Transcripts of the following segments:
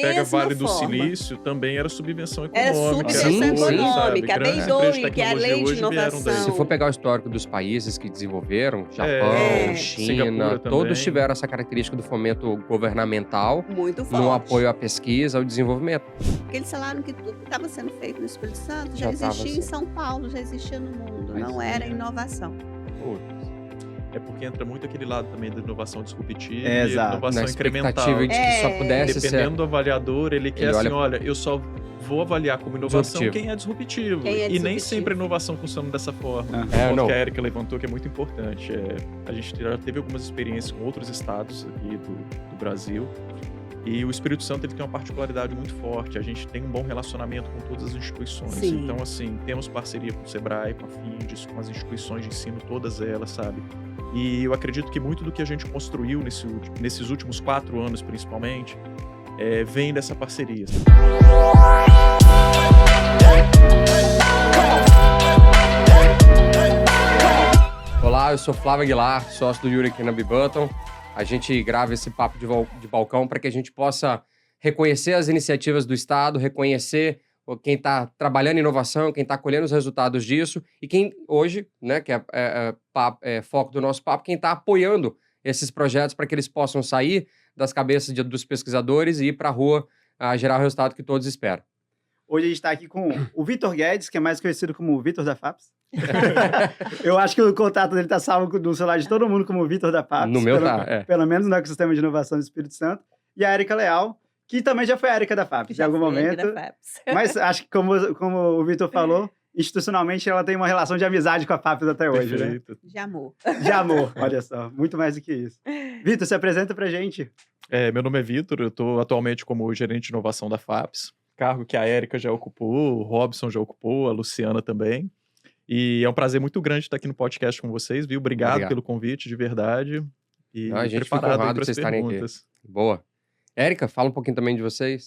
pega Vale do forma. Silício, também era subvenção Era econômica. subvenção econômica, sabe? bem Grandes doido, empresas de que é a tecnologia lei de hoje vieram daí. inovação. Se for pegar o histórico dos países que desenvolveram, Japão, É. China, Singapura todos também. tiveram essa característica do fomento governamental Muito forte. no apoio à pesquisa, ao desenvolvimento. Porque eles falaram que tudo que estava sendo feito no Espírito Santo Já já tava existia em assim. São Paulo, já existia no mundo. Mas Não era inovação. Putz. É porque entra muito aquele lado também da inovação disruptiva É, e exato. inovação Na incremental. expectativa de que só É. pudesse ser... Dependendo do avaliador, ele quer Ele assim, olha- olha, eu só vou avaliar como inovação Disruptivo. quem é disruptivo. Quem é E nem disruptivo. sempre a inovação funciona dessa forma. Ah. O É, ponto não. que a Erika levantou que é muito importante. A gente já teve algumas experiências com outros estados aqui do Brasil. E o Espírito Santo ele tem uma particularidade muito forte. A gente tem um bom relacionamento com todas as instituições. Sim. Então, assim, temos parceria com o Sebrae, com a Findes, com as instituições de ensino, todas elas, sabe? E eu acredito que muito do que a gente construiu nesses últimos 4 anos, principalmente, vem dessa parceria. Olá, eu sou Flávio Aguilar, sócio do Yuri aqui na B-Button. A gente grava esse papo de balcão para que a gente possa reconhecer as iniciativas do Estado, reconhecer quem está trabalhando em inovação, quem está colhendo os resultados disso e quem hoje, né, que é foco do nosso papo, quem está apoiando esses projetos para que eles possam sair das cabeças dos pesquisadores e ir para a rua gerar o resultado que todos esperam. Hoje a gente está aqui com o Vitor Guedes, que é mais conhecido como o Vitor da FAPES. Eu acho que o contato dele está salvo no celular de todo mundo como o Vitor da FAPES. No meu pelo menos no ecossistema de inovação do Espírito Santo. E a Erika Leal, que também já foi a Erika da FAPES em algum momento. Mas acho que, como o Vitor falou, institucionalmente ela tem uma relação de amizade com a FAPES até hoje, né? Perfeito. De amor. De amor, olha só. Muito mais do que isso. Vitor, se apresenta pra gente. Meu nome é Vitor, eu estou atualmente como gerente de inovação da FAPES, cargo que a Erika já ocupou, o Robson já ocupou, a Luciana também. E é um prazer muito grande estar aqui no podcast com vocês, viu? Obrigado pelo convite, de verdade. E a gente fica honrado para de vocês as estarem aqui. perguntas. Boa. Érica, fala um pouquinho também de você.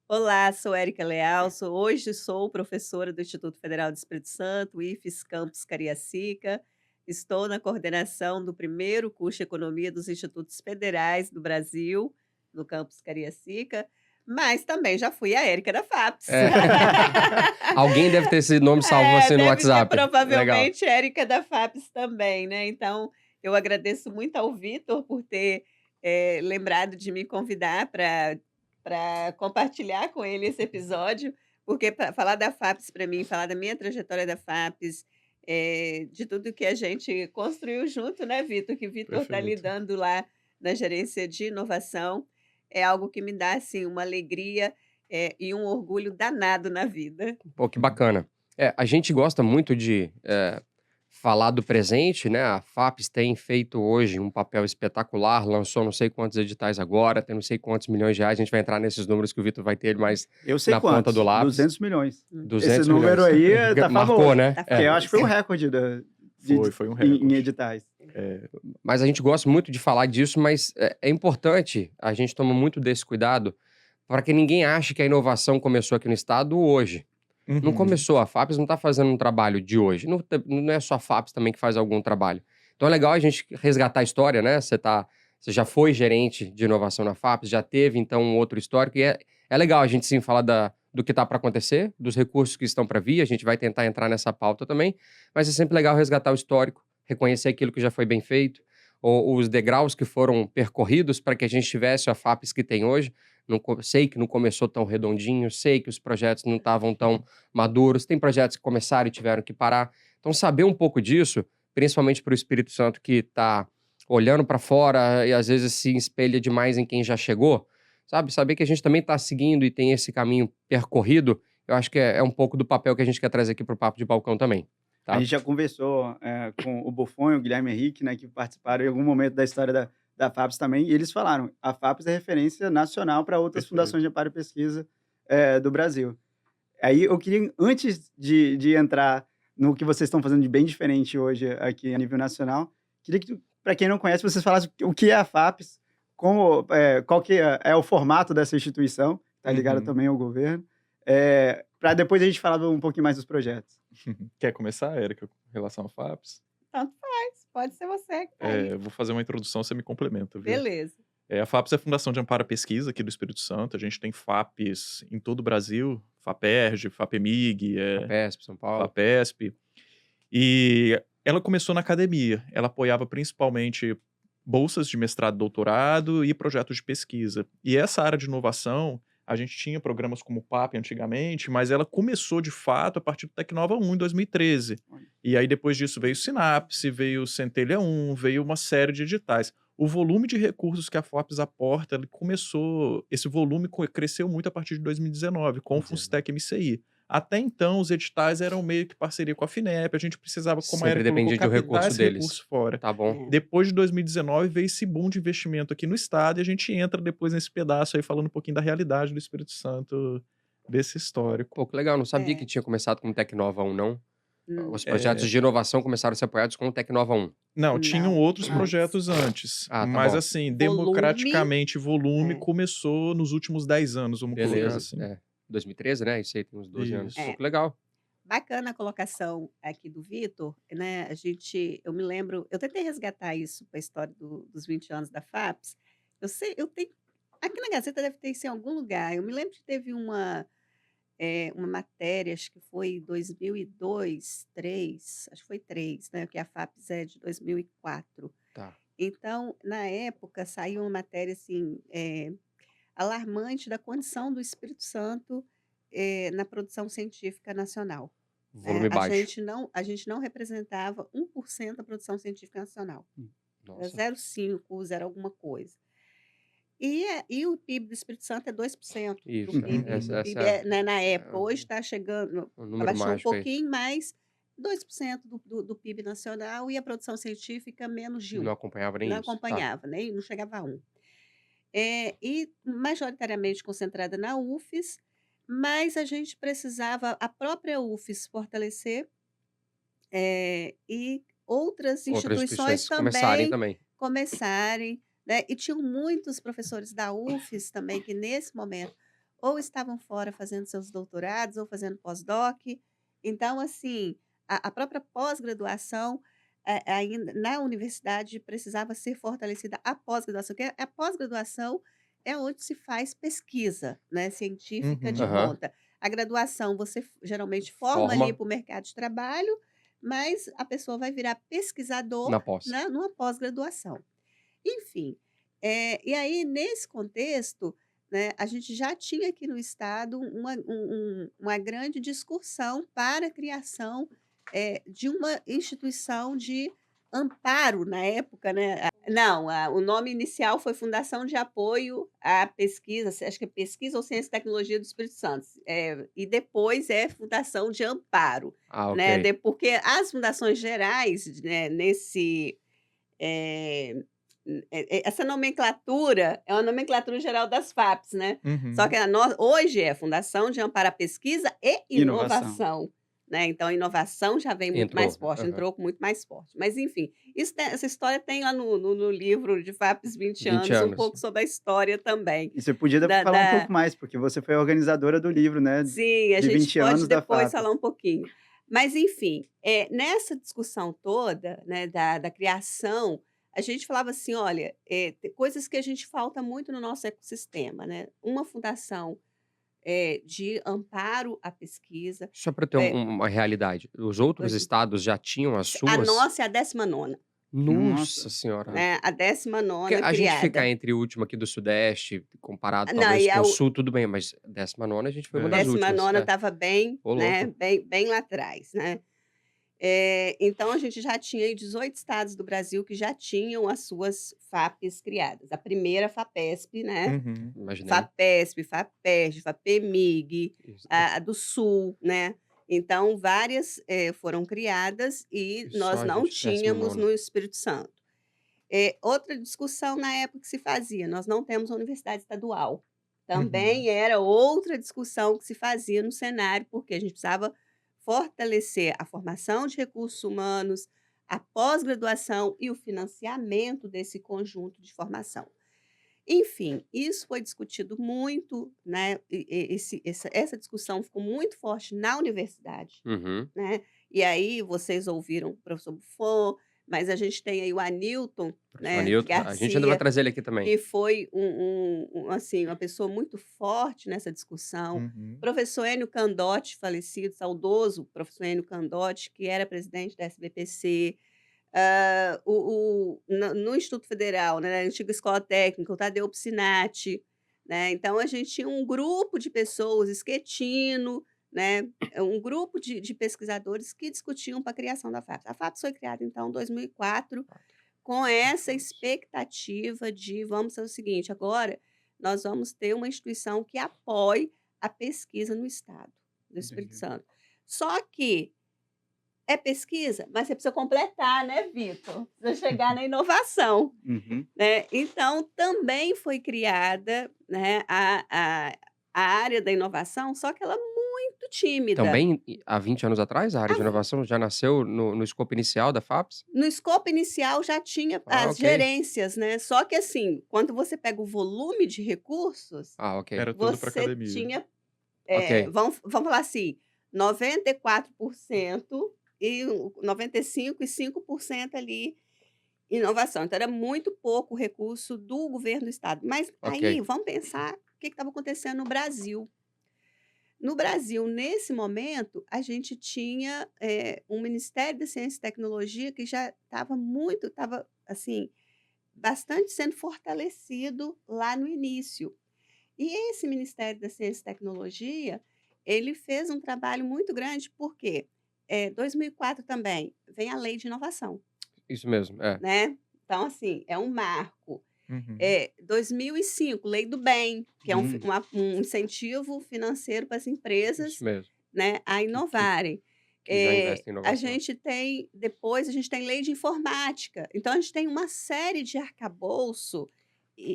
Olá, sou Erika Leal, hoje sou professora do Instituto Federal do Espírito Santo, IFES Campus Cariacica. Estou na coordenação do primeiro curso de Economia dos Institutos Federais do Brasil, no Campus Cariacica, mas também já fui a Erika da FAPES. Alguém deve ter esse nome salvo assim no WhatsApp. Provavelmente Erika da FAPES também, né? Então, eu agradeço muito ao Vitor por ter lembrado de me convidar para compartilhar com ele esse episódio, porque falar da FAPES para mim, falar da minha trajetória da FAPES, de tudo que a gente construiu junto, né, Vitor? Que Vitor está lidando lá na gerência de inovação, é algo que me dá assim, uma alegria e um orgulho danado na vida. Pô, que bacana. A gente gosta muito de falar do presente, né? A FAPES tem feito hoje um papel espetacular, lançou não sei quantos editais agora, tem não sei quantos milhões de reais, a gente vai entrar nesses números que o Vitor vai ter, mas eu sei na quantos, ponta do lápis. 200 milhões. 200 Esse número milhões. aí tá Marcou, famoso. né? Tá Porque eu acho que foi um recorde Foi um recorde. em editais. Mas a gente gosta muito de falar disso, mas é importante, a gente toma muito desse cuidado para que ninguém ache que a inovação começou aqui no estado hoje. Não começou, a FAPES não está fazendo um trabalho de hoje. Não é só a FAPES também que faz algum trabalho. Então é legal a gente resgatar a história, né? Você já foi gerente de inovação na FAPES, já teve então um outro histórico, e é legal a gente sim falar do que está para acontecer, dos recursos que estão para vir, a gente vai tentar entrar nessa pauta também, mas é sempre legal resgatar o histórico, reconhecer aquilo que já foi bem feito, ou os degraus que foram percorridos para que a gente tivesse a FAPES que tem hoje. Sei que não começou tão redondinho, sei que os projetos não estavam tão maduros, tem projetos que começaram e tiveram que parar. Então, saber um pouco disso, principalmente para o Espírito Santo que está olhando para fora e às vezes se espelha demais em quem já chegou, sabe? Saber que a gente também está seguindo e tem esse caminho percorrido, eu acho que é um pouco do papel que a gente quer trazer aqui para o Papo de Balcão também. Tá? A gente já conversou com o Buffon e o Guilherme Henrique, né, que participaram em algum momento da história da FAPES também, e eles falaram, a FAPES é referência nacional para outras fundações de amparo e pesquisa do Brasil. Aí eu queria, antes de entrar no que vocês estão fazendo de bem diferente hoje aqui a nível nacional, queria que, para quem não conhece, vocês falassem o que é a FAPES, qual que é o formato dessa instituição, tá ligado também ao governo, para depois a gente falar um pouquinho mais dos projetos. Quer começar, Erika, com relação à FAPES? Tanto faz, pode ser você. Vou fazer uma introdução, você me complementa, viu? Beleza. A FAPES é a Fundação de Amparo à Pesquisa aqui do Espírito Santo. A gente tem FAPES em todo o Brasil, FAPERJ, FAPEMIG, A PESP, São Paulo. FAPESP. E ela começou na academia. Ela apoiava principalmente bolsas de mestrado e doutorado e projetos de pesquisa. E essa área de inovação, a gente tinha programas como o PAP antigamente, mas ela começou de fato a partir do Tecnova 1 em 2013. Olha. E aí depois disso veio o Sinapse, veio o Centelha 1, veio uma série de editais. O volume de recursos que a FAPES aporta, esse volume cresceu muito a partir de 2019, com o Funstec MCI. Até então, os editais eram meio que parceria com a FINEP, a gente precisava, como a Sempre Erika colocou, dependia de um captar recurso esse deles. recurso fora. Tá bom. Depois de 2019 veio esse boom de investimento aqui no estado e a gente entra depois nesse pedaço aí falando um pouquinho da realidade do Espírito Santo desse histórico. Pô, que legal. Não sabia É. que tinha começado com o Tecnova 1, não. Os projetos É. de inovação começaram a ser apoiados com o Tecnova 1. Não, tinham Não, outros antes. projetos antes. Ah, tá mas bom. assim, Volume, democraticamente, volume é. começou nos últimos 10 anos, vamos colocar Beleza. assim. 2013, né? Isso aí tem uns 12 anos. Isso. Pô, que legal. Bacana a colocação aqui do Vitor, né? Eu me lembro, eu tentei resgatar isso para a história dos 20 anos da FAPES. Eu tenho, aqui na Gazeta deve ter isso em algum lugar. Eu me lembro que teve uma matéria, acho que foi em 2002, 3, acho que foi 3, né? Que a FAPES é de 2004. Tá. Então, na época, saiu uma matéria assim, alarmante da condição do Espírito Santo na produção científica nacional. Volume A baixo. gente não representava 1% da produção científica nacional. Era Nossa. 0,5, 0 alguma coisa. E o PIB do Espírito Santo é 2% do Isso. PIB. Essa Né, na é época. Hoje está chegando, um número abaixou um mágico aí. pouquinho, mas 2% do PIB nacional e a produção científica menos de 1. Não acompanhava nem Não isso. Tá. acompanhava, nem, não chegava a 1. E majoritariamente concentrada na UFES, mas a gente precisava a própria UFES fortalecer e outras Outras instituições instituições começarem também também. começarem, né? E tinham muitos professores da UFES também que nesse momento ou estavam fora fazendo seus doutorados ou fazendo pós-doc. Então, assim, a própria pós-graduação ainda na universidade precisava ser fortalecida a pós-graduação, porque a pós-graduação é onde se faz pesquisa, né, científica de Uhum. Aham. ponta. A graduação você geralmente forma ali Forma para o mercado de trabalho, mas a pessoa vai virar pesquisador, na pós. né, numa pós-graduação. Enfim, e aí nesse contexto, né, a gente já tinha aqui no estado uma grande discussão para a criação de uma instituição de amparo na época, né? Não, o nome inicial foi Fundação de Apoio à Pesquisa, acho que é Pesquisa ou Ciência e Tecnologia do Espírito Santo, e depois é Fundação de Amparo, Ah, né? ok. Porque as fundações gerais, né, essa nomenclatura é uma nomenclatura geral das FAPES, né? Só Uhum. que hoje é Fundação de Amparo à Pesquisa e Inovação. Inovação, né? Então, a inovação já vem muito mais Entrou. forte, Aham. entrou com muito mais forte. Mas, enfim, essa história tem lá no livro de FAPES 20 20 anos, um anos. pouco sobre a história também. E você podia Da, falar um da- pouco mais, porque você foi a organizadora do livro, né? Sim, a De gente 20 pode anos da depois FAPES. falar um pouquinho. Mas, enfim, nessa discussão toda, né, da criação, a gente falava assim, olha, tem coisas que a gente falta muito no nosso ecossistema, né? Uma fundação de amparo à pesquisa. Só para ter uma realidade. Os outros Pois- estados já tinham as A suas? nossa é a 19ª, Nossa senhora. né? A Porque 19ª a gente ficar criada. entre o último aqui do Sudeste, comparado Não, talvez e com a o Sul, tudo bem, mas 19ª a gente foi uma É. das últimas. 19ª É. estava bem, Ô, né? louco. Bem lá atrás, né? Então, a gente já tinha aí 18 estados do Brasil que já tinham as suas FAPES criadas. A primeira FAPESP, né? Uhum. Imaginei. FAPESP, FAPERJ, FAPEMIG, Isso. a do Sul, né? Então, várias foram criadas e E nós só a não gente, tínhamos 19ª. no Espírito Santo. Outra discussão na época que se fazia, nós não temos uma universidade estadual. Também era outra discussão que se fazia no cenário, porque a gente precisava fortalecer a formação de recursos humanos, a pós-graduação e o financiamento desse conjunto de formação. Enfim, isso foi discutido muito, né? Essa discussão ficou muito forte na universidade, Uhum. né? E aí vocês ouviram o professor Buffon, mas a gente tem aí o Anilton, Professor né, Newton, a gente ainda vai Garcia, trazer ele aqui também. que foi assim, uma pessoa muito forte nessa discussão. Uhum. Professor Enio Candotti, falecido, saudoso professor Enio Candotti, que era presidente da SBPC. No Instituto Federal, né, na antiga Escola Técnica, o Tadeu Piscinati, né? Então, a gente tinha um grupo de pessoas, Schettino, né, um grupo de pesquisadores que discutiam para a criação da FAPES. A FAPES foi criada, então, em 2004, com essa expectativa de, vamos fazer o seguinte, agora nós vamos ter uma instituição que apoie a pesquisa no Estado do Espírito Entendi. Santo. Só que é pesquisa, mas você precisa completar, né, Vitor? Precisa chegar na inovação, Uhum. né? Então, também foi criada, né, a área da inovação, só que ela é muito tímida. Também, há 20 anos atrás, a área de Ah, inovação já nasceu no escopo inicial da FAPES? No escopo inicial já tinha Ah, as ok. gerências, né? Só que assim, quando você pega o volume de recursos, Ah, ok. Era tudo para você academia. tinha, Ok. vamos falar assim, 94% e 95% e 5% ali inovação. Então, era muito pouco o recurso do governo do estado. Mas Ok. aí, vamos pensar o que estava acontecendo no Brasil. No Brasil, nesse momento, a gente tinha um Ministério da Ciência e Tecnologia que já estava assim, bastante sendo fortalecido lá no início. E esse Ministério da Ciência e Tecnologia, ele fez um trabalho muito grande, porque 2004 também vem a Lei de Inovação, Isso mesmo, é. né? Então, assim, é um marco. Uhum. 2005, Lei do Bem, que é Hum. um incentivo financeiro para as empresas, Isso mesmo. né, a inovarem. Que já investe em A inovação. gente tem, depois, a gente tem lei de informática. Então, a gente tem uma série de arcabouço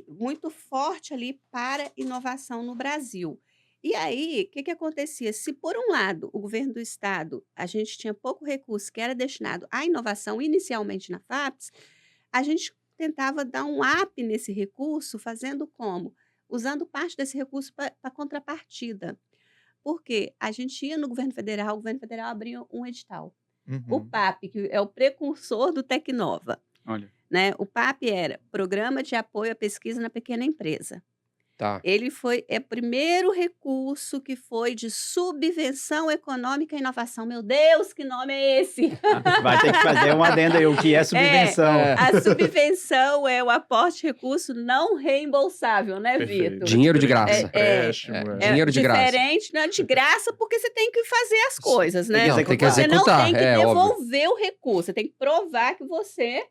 muito forte ali para inovação no Brasil. E aí, o que acontecia? Se, por um lado, o governo do estado, a gente tinha pouco recurso que era destinado à inovação inicialmente na FAPES, a gente tentava dar um up nesse recurso, fazendo como? Usando parte desse recurso para contrapartida. Porque a gente ia no governo federal, o governo federal abria um edital. O Uhum. PAP, que é o precursor do Tecnova, Olha. né? O PAP era Programa de Apoio à Pesquisa na Pequena Empresa. Tá. Ele foi o primeiro recurso que foi de subvenção econômica e inovação. Meu Deus, que nome é esse? Vai ter que fazer um adendo aí, o que é subvenção. A subvenção é o aporte de recurso não reembolsável, né, Perfeito. Vitor? Dinheiro de Diferente graça. do empréstimo, Dinheiro de graça. Diferente, não é de graça, porque você tem que fazer as coisas, né? Não, tem que Você não executar, tem que é, óbvio. devolver o recurso, você tem que provar que você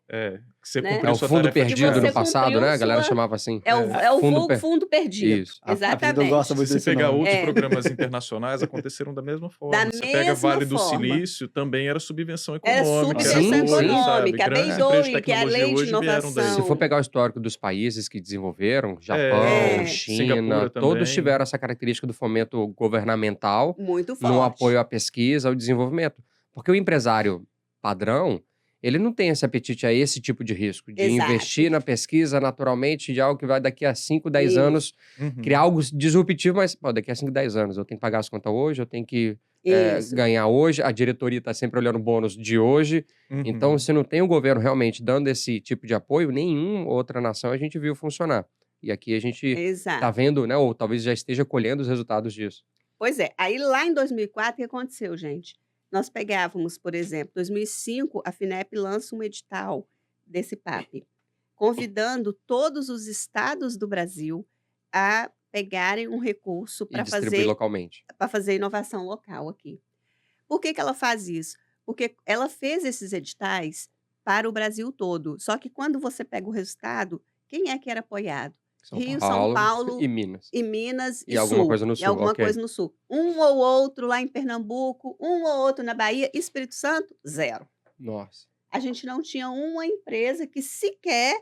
Que você né? cumpriu É o sua fundo tarefa de perdido casa. você no passado, cumpriu né? A galera sua- chamava assim. é o Fundo fundo, per- perdido. Isso. A FAPES não Exatamente. gosta muito Se você desse pegar nome. outros É. programas internacionais, aconteceram da mesma forma. Da Você pega mesma Vale do forma. Silício, também era subvenção Era econômica. subvenção era apoio, econômica, sabe? a Grandes Beidou, empresas de que é a tecnologia lei de hoje vieram daí. inovação. Se for pegar o histórico dos países que desenvolveram, Japão, É. China, Singapura todos também. tiveram essa característica do fomento governamental Muito forte. no apoio à pesquisa, ao desenvolvimento. Porque o empresário padrão, ele não tem esse apetite a esse tipo de risco, de Exato. investir na pesquisa naturalmente de algo que vai daqui a 5, 10 Isso. anos Uhum. criar algo disruptivo, mas pô, daqui a 5, 10 anos eu tenho que pagar as contas hoje, eu tenho que Isso. ganhar hoje, a diretoria está sempre olhando o bônus de hoje. Uhum. Então, se não tem o governo realmente dando esse tipo de apoio, nenhuma outra nação a gente viu funcionar. E aqui a gente Exato. tá vendo, né, ou talvez já esteja colhendo os resultados disso. Pois é. Aí lá em 2004, o que aconteceu, gente? Nós pegávamos, por exemplo, 2005, a FINEP lança um edital desse PAP, convidando todos os estados do Brasil a pegarem um recurso E para distribuir localmente. fazer inovação local aqui. Por que ela faz isso? Porque ela fez esses editais para o Brasil todo. Só que quando você pega o resultado, quem é que era apoiado? Rio, São Paulo e Minas. e Minas E e alguma Sul. coisa no E Sul, alguma ok. coisa no Sul. Um ou outro lá em Pernambuco, um ou outro na Bahia. Espírito Santo, zero. Nossa. A gente não tinha uma empresa que sequer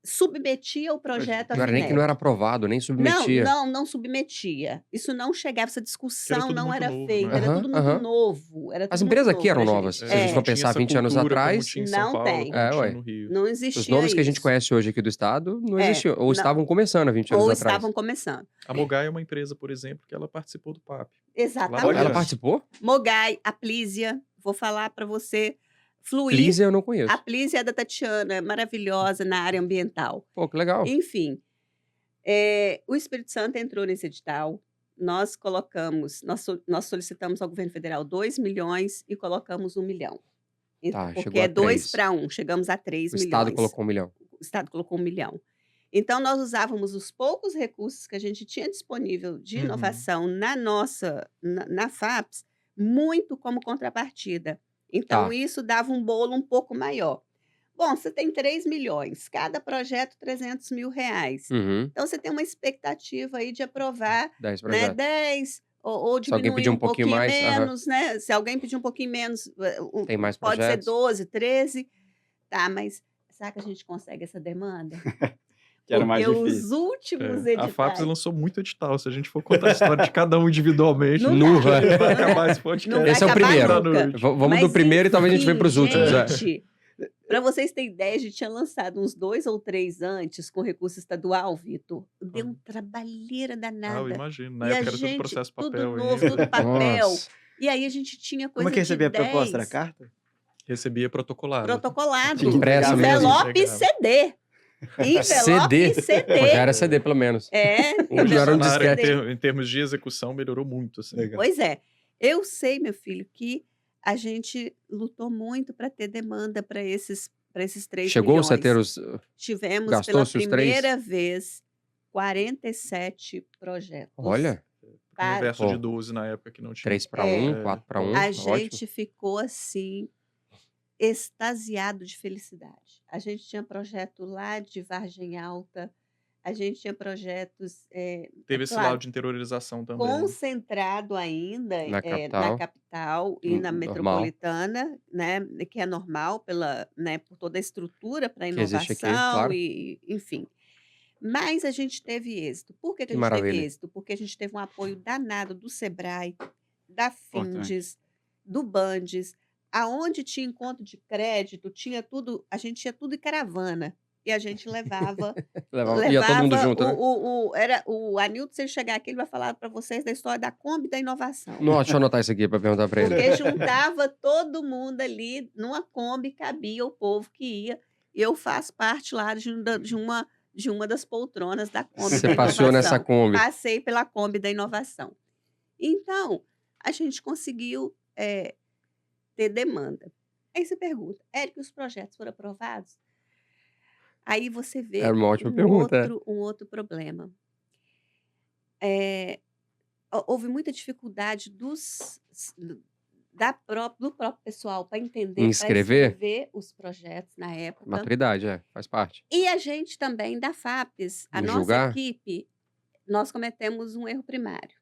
submetia o projeto à Não era nem que FINEP. não era aprovado, nem submetia. Não submetia. Isso não chegava, essa discussão tudo não muito era novo, feita, né? era Aham, tudo muito aham. novo. Era As tudo empresas muito aqui novo eram pra novas. gente. Se a gente não for tinha pensar essa 20 anos cultura como atrás, tinha em São Não Paulo, tem. como É, tinha ué. no Rio. Não os existia nomes que a gente isso. conhece hoje aqui do estado não É, existiam. Ou não. estavam começando há 20 anos Ou atrás. estavam começando. A Mogai é uma empresa, por exemplo, que ela participou do PAP. Exatamente. Olha. Ela participou? Mogai, Aplísia, vou falar para você, fluir. Please eu não conheço. A Please é da Tatiana, é maravilhosa na área ambiental. Pô, que legal. Enfim, o Espírito Santo entrou nesse edital. Nós solicitamos ao governo federal 2 milhões e colocamos 1 milhão. Tá, Porque chegou a é 2 3. para 1, chegamos a 3 O Estado milhões. colocou 1 milhão. O Estado colocou 1 milhão. Então, nós usávamos os poucos recursos que a gente tinha disponível de Uhum. inovação na FAPES, muito como contrapartida. Então, Tá. isso dava um bolo um pouco maior. Bom, você tem 3 milhões, cada projeto R$300 mil. Uhum. Então, você tem uma expectativa aí de aprovar 10 né, projetos. 10 ou Se alguém diminuir pedir um um pouquinho pouquinho mais, aham. menos, né? Se alguém pedir um pouquinho menos, Tem mais pode ser projetos. 12, 13. Tá, mas será que a gente consegue essa demanda? Que era mais Porque os difícil. últimos A FAPES editais lançou muito edital. Se a gente for contar a história de cada um individualmente, não Nu, dá, vai. vai não dá. acabar esse Não podcast. vai Esse é o acabar primeiro. nunca. Vamos do Mas primeiro e talvez a gente venha enfim, para os últimos. É. gente, para vocês terem ideia, a gente tinha lançado uns 2 ou 3 antes com recurso estadual, Vitor. Deu uma trabalheira Eu danada. imagino. Na E a época era tudo gente, processo tudo papel novo, ainda. tudo papel. Nossa. E aí a gente tinha Como é coisa que de recebia a proposta? Era 10 carta? Recebia protocolado. protocolado, Tinha que Impressa entregar mesmo. envelope e Entregava. CD. Envelope CD. e CD. Pô, já era CD, pelo menos. É, Hoje, Já era um na área, disquete. em termos de execução, melhorou muito. Assim. Legal. Pois é. Eu sei, meu filho, que a gente lutou muito para ter demanda para esses 3 Chegou-se a ter milhões. os. Tivemos pela Gastou-se os 3? primeira vez 47 projetos. Olha, Um universo Pô. de 12 na época que não tinha. 3 para É. 1, 4 para 1. A Ótimo. gente ficou assim, extasiado de felicidade. A gente tinha projeto lá de Vargem Alta, a gente tinha projetos, Teve esse claro, lado de interiorização também. concentrado ainda Na na capital. capital e na Normal. metropolitana, né, que é normal né, por toda a estrutura para Que existe aqui, inovação claro. e enfim. Mas a gente teve êxito. Por que Que a gente teve maravilha. êxito? Porque a gente teve um apoio danado do Sebrae, da Importante. Findes, do Bandes, aonde tinha encontro de crédito, tinha tudo, a gente tinha tudo em caravana. E a gente levava, Ia todo mundo junto, né? o Anilton, se ele chegar aqui, ele vai falar para vocês da história da Kombi da inovação. Nossa, deixa eu anotar isso aqui para perguntar para ele. Porque juntava todo mundo ali numa Kombi, cabia o povo que ia. E eu faço parte lá de uma das poltronas da Kombi Você da passou nessa inovação. Kombi. Passei pela Kombi da inovação. Então, a gente conseguiu ter demanda. Aí você pergunta, Érico, os projetos foram aprovados? Aí você vê Era uma ótima pergunta. um outro problema. Houve muita dificuldade do próprio pessoal para entender, Em para escrever? escrever os projetos na época. Maturidade, faz parte. E a gente também, da FAPES, a Em nossa julgar? equipe, nós cometemos um erro primário.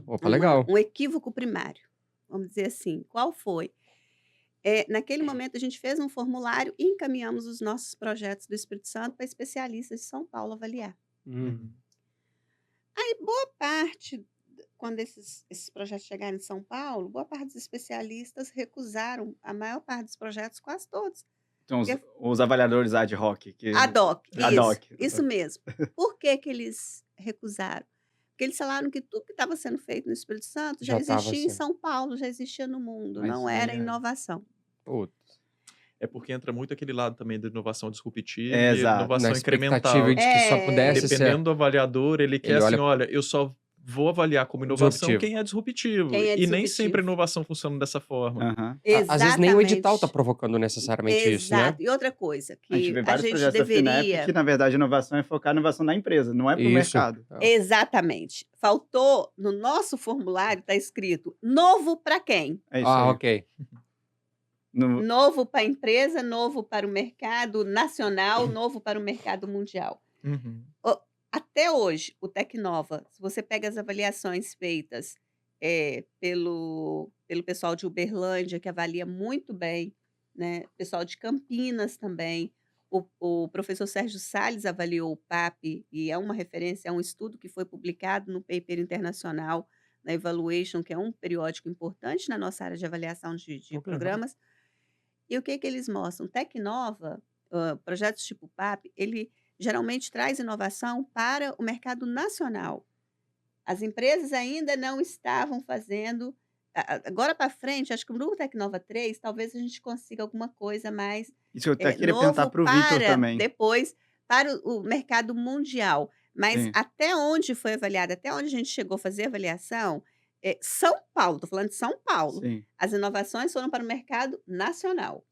Opa, legal. Um equívoco primário, vamos dizer assim. Qual foi? Naquele momento, a gente fez um formulário e encaminhamos os nossos projetos do Espírito Santo para especialistas de São Paulo avaliar. Aí, boa parte, quando esses projetos chegaram em São Paulo, boa parte dos especialistas recusaram a maior parte dos projetos, quase todos. Então, os avaliadores ad hoc. Ad hoc, Ad hoc. isso mesmo. Por que que eles recusaram? Porque eles falaram que tudo que estava sendo feito no Espírito Santo já Já estava existia em assim. São Paulo, já existia no mundo, Mas não isso era aí inovação. Putz. É porque entra muito aquele lado também da inovação disruptiva É, e exato. inovação Na incremental. expectativa de que só pudesse ser. Dependendo do avaliador, ele quer Ele assim, olha- olha, eu só vou avaliar como inovação Disruptivo. quem é disruptivo. Quem é E nem disruptivo. sempre a inovação funciona dessa forma. Aham. Às vezes nem o edital está Exatamente. provocando necessariamente isso, né? Exato. E outra coisa, A gente que vê a vários gente projetos da FINEP deveria... que, na verdade, a inovação é focar na inovação da empresa, não é para o Isso. mercado. Exatamente. Faltou, no nosso formulário, está escrito novo para quem? É isso Ah, aí. ok. Novo para a empresa, novo para o mercado nacional, novo para o mercado mundial. Uhum. Até hoje, o Tecnova, se você pega as avaliações feitas pelo pessoal de Uberlândia, que avalia muito bem, né? Pessoal de Campinas também. O professor Sérgio Salles avaliou o PAP e é uma referência, é um estudo que foi publicado no Paper Internacional, na Evaluation, que é um periódico importante na nossa área de avaliação de legal. programas. E o que eles mostram? Tecnova, projetos tipo PAP, ele geralmente traz inovação para o mercado nacional. As empresas ainda não estavam fazendo agora para frente, acho que no Tecnova 3, talvez a gente consiga alguma coisa mais Isso eu até queria perguntar novo para o Vitor para também. depois, para o mercado mundial. Mas Sim, até onde foi avaliado, até onde a gente chegou a fazer avaliação, São Paulo, estou falando de São Paulo, sim. as inovações foram para o mercado nacional.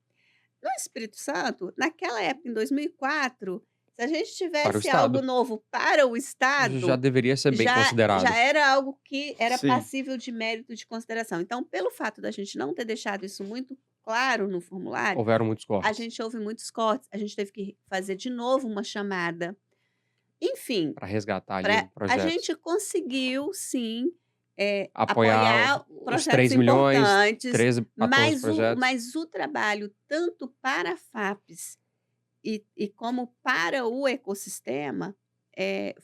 No Espírito Santo, naquela época, em 2004, se a gente Para o tivesse algo Estado. novo para o Já Estado, deveria ser bem já considerado. era algo que era Sim. passível de mérito de consideração. Então, pelo fato da gente não ter deixado isso muito claro no formulário, Houveram muitos a cortes gente houve muitos cortes, a gente teve que fazer de novo uma chamada. Enfim, para resgatar ali a projetos. gente conseguiu sim, Apoiar apoiar os projetos 3 milhões, importantes, 13 a 14 projetos. mas o trabalho tanto para a FAPES e como para o ecossistema,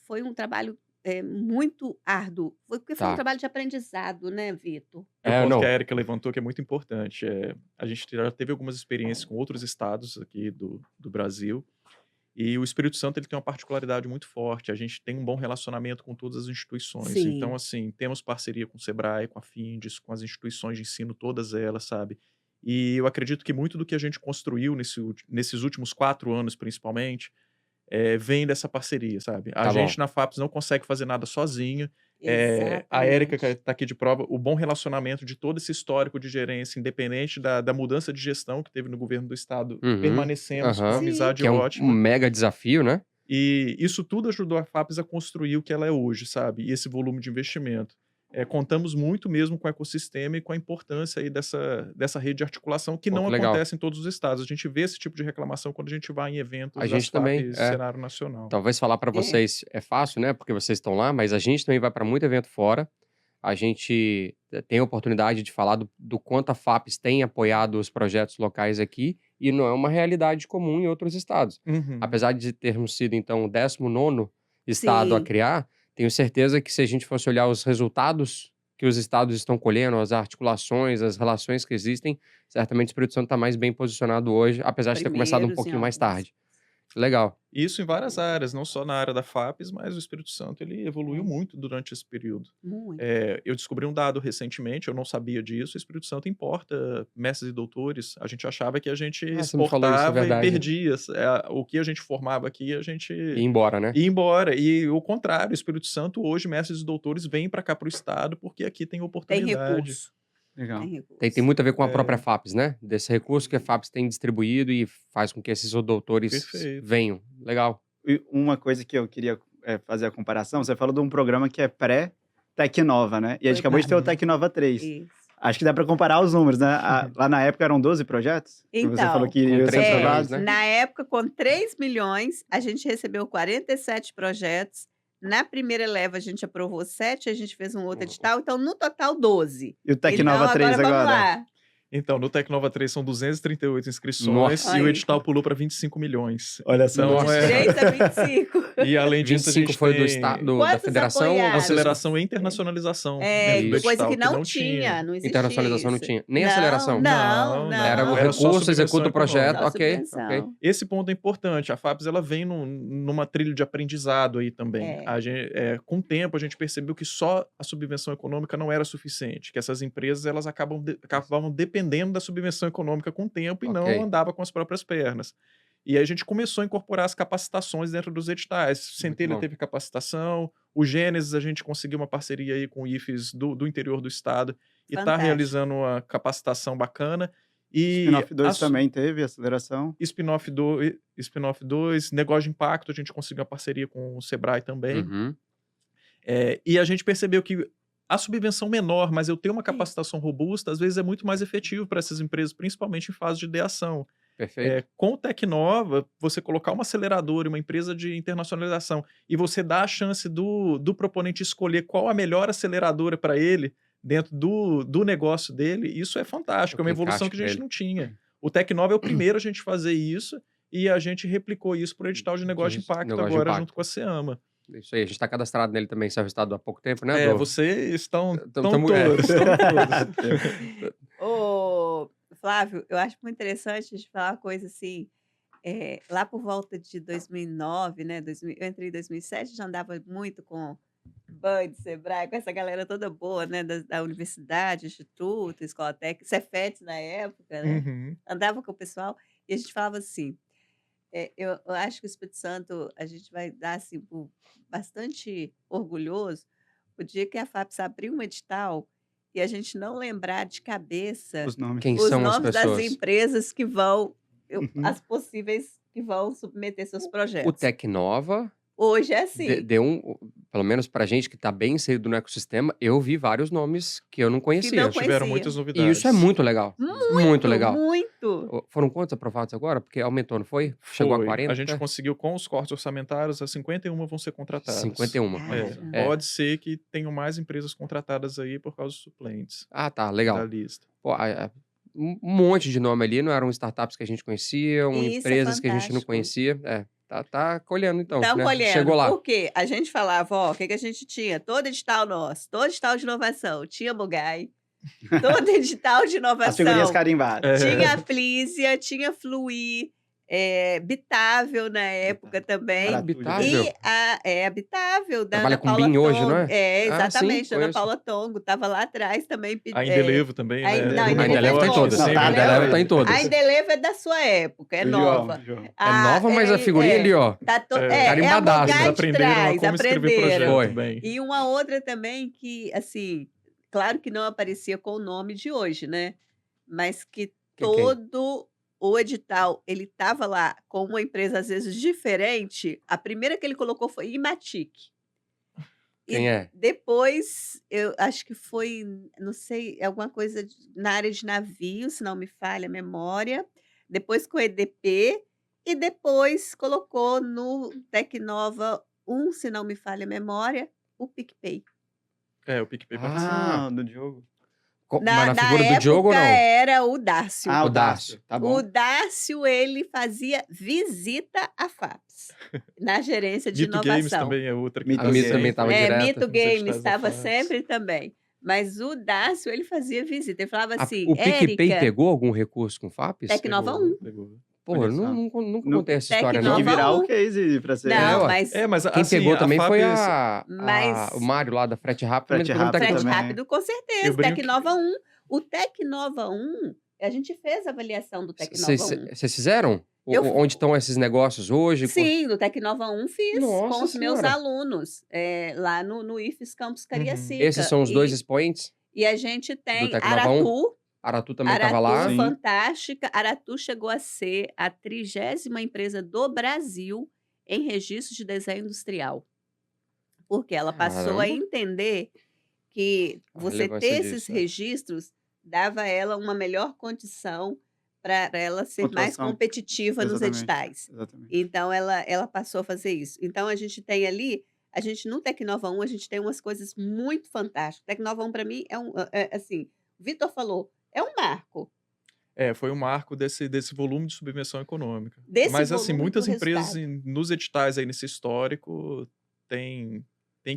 foi um trabalho, muito árduo, porque foi um Tá. trabalho de aprendizado, né, Vitor? E o ponto não. que a Érica levantou que é muito importante. A gente já teve algumas experiências com outros estados aqui do Brasil. E o Espírito Santo ele tem uma particularidade muito forte. A gente tem um bom relacionamento com todas as instituições. Então, Sim, assim, temos parceria com o Sebrae, com a Findes, com as instituições de ensino, todas elas, sabe? E eu acredito que muito do que a gente construiu nesses últimos 4 anos, principalmente, vem dessa parceria, sabe? A Tá bom. gente na FAPES não consegue fazer nada sozinho. A Érica, que exatamente. está aqui de prova, o bom relacionamento de todo esse histórico de gerência, independente da mudança de gestão que teve no governo do estado, Uhum. permanecemos com uma Aham. Sim. amizade Que é um ótima. mega desafio, né? E isso tudo ajudou a FAPES a construir o que ela é hoje, sabe? E esse volume de investimento. Contamos muito mesmo com o ecossistema e com a importância aí dessa rede de articulação que Pô, não que legal. acontece em todos os estados. A gente vê esse tipo de reclamação quando a gente vai em eventos A das gente também, FAPES cenário nacional. Talvez falar para É. vocês é fácil, né? Porque vocês estão lá, mas a gente também vai para muito evento fora. A gente tem a oportunidade de falar do quanto a FAPES tem apoiado os projetos locais aqui, e não é uma realidade comum em outros estados. Uhum. Apesar de termos sido, então, o 19º estado a Sim. criar, tenho certeza que se a gente fosse olhar os resultados que os estados estão colhendo, as articulações, as relações que existem, certamente o Espírito Santo está mais bem posicionado hoje, apesar de ter começado um Primeiros em pouquinho mais alguns. tarde. Legal. Isso em várias áreas, não só na área da FAPES, mas o Espírito Santo ele evoluiu É. muito durante esse período. Muito. Eu descobri um dado recentemente, eu não sabia disso, o Espírito Santo importa mestres e doutores. A gente achava que a gente Você me falou isso, é exportava e verdade. perdia. O que a gente formava aqui, a gente E ir embora, né? ia embora. E o contrário, o Espírito Santo hoje, mestres e doutores vêm para cá para o estado porque aqui tem Tem oportunidade. recurso. Legal. Tem recurso. Tem muito a ver com a É. própria FAPES, né? Desse recurso que a FAPES tem distribuído e faz com que esses doutores Perfeito. venham. Legal. E uma coisa que eu queria fazer a comparação, você falou de um programa que é pré-Tecnova, né? E a gente Foi acabou de ter o Uhum. Tecnova 3. Isso. Acho que dá para comparar os números, né? Lá na época eram 12 projetos? Que você Então, falou que com iam ser 3 milhões, aprovados? né? na época, com 3 milhões, a gente recebeu 47 projetos. Na primeira leva, a gente aprovou 7, a gente fez um outro edital. Então, no total, 12. E o Então, Tecnova 3 vamos agora? lá. Então, no Tecnova 3 são 238 inscrições Nossa. e o Aí. edital pulou para 25 milhões. Olha só. Então, Nossa. 3 a 25. E além disso, a 25 gente foi tem do estado, da Quantos federação? apoiaram? Ou vocês... aceleração e internacionalização É, dentro do Isso. coisa edital, que não tinha, não existia Internacionalização não isso. tinha. Nem aceleração? Não, Era o Era só recurso, executa subvenção o projeto, Só ok. subvenção. Esse ponto é importante. A FAPES ela vem numa trilha de aprendizado aí também. Com o tempo, a gente percebeu que só a subvenção econômica não era suficiente, que essas empresas elas acabavam dependendo da subvenção econômica com o tempo e Ok. não andava com as próprias pernas. E aí a gente começou a incorporar as capacitações dentro dos editais. Centelha bom. teve capacitação, o Gênesis a gente conseguiu uma parceria aí com o IFES do interior do estado e está Fantástico. realizando uma capacitação bacana. E Spin-off 2 também teve aceleração. Spin-off 2, negócio de impacto, a gente conseguiu uma parceria com o Sebrae também. Uhum. E a gente percebeu que a subvenção menor, mas eu ter uma capacitação robusta, às vezes é muito mais efetivo para essas empresas, principalmente em fase de ideação. Perfeito. Com o Tecnova, você colocar uma aceleradora e uma empresa de internacionalização e você dá a chance do proponente escolher qual a melhor aceleradora para ele dentro do negócio dele, isso é fantástico, é uma evolução que a gente não tinha. O Tecnova é o primeiro a gente fazer isso e a gente replicou isso para o edital de negócio de impacto Negócio de agora impacto. junto com a SEAMA. Isso aí, a gente está cadastrado nele também, saiu o resultado há pouco tempo, né? Vocês estão Tamo- todos. Ô, Flávio, eu acho muito interessante a gente falar uma coisa assim. Lá por volta de 2009, né? Eu entrei em 2007, já andava muito com Band, Sebrae, com essa galera toda boa, né? Da universidade, instituto, escola técnica, Cefetes na época, né? Uhum. Andava com o pessoal e a gente falava assim. Eu acho que o Espírito Santo a gente vai dar assim, bastante orgulhoso o dia que a FAPES abrir um edital e a gente não lembrar de cabeça Os nomes. Quem os são as nomes das pessoas? empresas que vão, Uhum. as possíveis que vão submeter seus O projetos. Tecnova Hoje é assim, deu pelo menos pra gente que tá bem inserido no ecossistema, eu vi vários nomes que eu não que conhecia. não Tiveram conhecia. muitas E novidades. isso é muito legal. Muito legal. Muito. Foram quantos aprovados agora? Porque aumentou, não foi? Chegou a Foi. 40? A gente conseguiu, com os cortes orçamentários, as 51 vão ser contratadas. 51. É, Caramba. pode ser que tenham mais empresas contratadas aí por causa dos suplentes Ah, tá, da legal. lista. Pô, um monte de nome ali, não eram startups que a gente conhecia, Isso é empresas que a gente não fantástico. conhecia. Tá colhendo então, Estão né? colhendo. Chegou lá. Por quê? A gente falava, ó, o que a gente tinha? Todo edital nosso, todo edital de inovação, tinha Bugai, todo edital de As figurinhas inovação, carimbadas. tinha Aflísia, tinha Fluir, Bitável na época também. Era Habitável. E a Habitável, da Trabalha Ana com Paula BIM hoje, Tongo. não é? Exatamente, sim, da Ana conheço. Paula Tongo, estava lá atrás também. A Indelevo também, A né? In- não, a A Indelevo Indelevo tá em é todas. nova. Não, tá, A Indelevo tá em A todas. A Indelevo é da sua época, é O João, nova. João. É nova, mas a figurinha ali, ó. Tá É, a carimbadaço. Eles Bugai de aprenderam a trás, como escrever aprenderam. projeto Foi. bem. E uma outra também que, assim, claro que não aparecia com o nome de hoje, né? Mas que Quem? todo o edital, ele estava lá com uma empresa, às vezes, diferente. A primeira que ele colocou foi Imatic. Quem é? Depois, eu acho que foi, não sei, alguma coisa na área de navio, se não me falha a memória. Depois com o EDP. E depois colocou no Tecnova 1, se não me falha a memória, o PicPay. É, o PicPay participa. Ah, do Diogo. Mas na Na figura do Diogo ou época não? era o Dácio. Ah, O o Dácio. Tá bom. O Dácio, ele fazia visita à FAPES, na gerência de Mito Games inovação. também é outra que Mito A Mito também sempre. tava direto. Mito nos Games editais da estava FAPES. sempre também. Mas o Dácio, ele fazia visita. Ele falava assim, O PicPay Érica, pegou algum recurso com FAPES? Tecnova 1. Pegou. Pô, Olha eu só. nunca No- contei essa história, Tem não. que Tecnova virar 1. o case pra ser. Não, ué. mas É, mas Quem assim, pegou a também foi FAPES o Mário lá da Frete Rápido. também Frete pegou no Rápido Tecnova. Frete também. Rápido, com certeza. Eu brinco que- Tecnova 1. O Tecnova 1, a gente fez a avaliação do Tecnova 1. Vocês fizeram? Eu- Onde estão esses negócios hoje? Sim, no Tecnova 1 fiz Nossa com os meus Senhora. alunos, lá no IFES Campus Cariacica. Esses são os dois expoentes? E a gente tem Tecnova 1? Aratu, Aratu também estava lá. Sim. fantástica. Aratu chegou a ser a 30ª empresa do Brasil em registro de desenho industrial. Porque ela passou a Caramba. entender que A você relevância ter esses disso, né? registros dava a ela uma melhor condição para ela ser mais Pontuação. competitiva nos Exatamente. editais. Exatamente. Então, ela passou a fazer isso. Então, a gente tem ali, no Tecnova 1, a gente tem umas coisas muito fantásticas. Tecnova 1, para mim, assim, o Vitor falou, é um marco. É, foi um marco desse volume de subvenção econômica. Desse Mas, assim, volume muitas pro empresas resultado. nos editais aí nesse histórico têm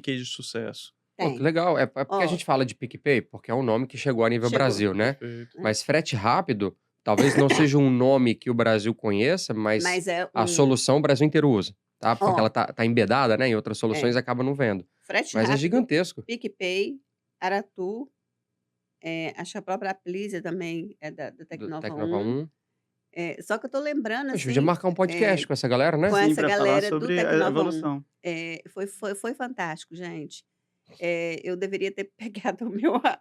case de sucesso. Pô, que Tem. legal. É porque Ó. a gente fala de PicPay, porque é um nome que chegou a nível Chegou. Brasil, né? Perfeito. Mas frete rápido, talvez não seja um nome que o Brasil conheça, mas Mas é a um solução o Brasil inteiro usa, tá? Porque Ó. ela tá embedada, né? Em outras soluções acaba não vendo. frete Mas é rápido, gigantesco. PicPay, Aratu, acho que a própria Aplísia também é da Do Tecnova Tecnova 1. 1. Só que eu tô lembrando, A gente assim, podia marcar um podcast com essa galera, né? com Sim, essa pra falar galera do sobre a Tecnova 1. evolução. Foi fantástico, gente. Eu deveria ter pegado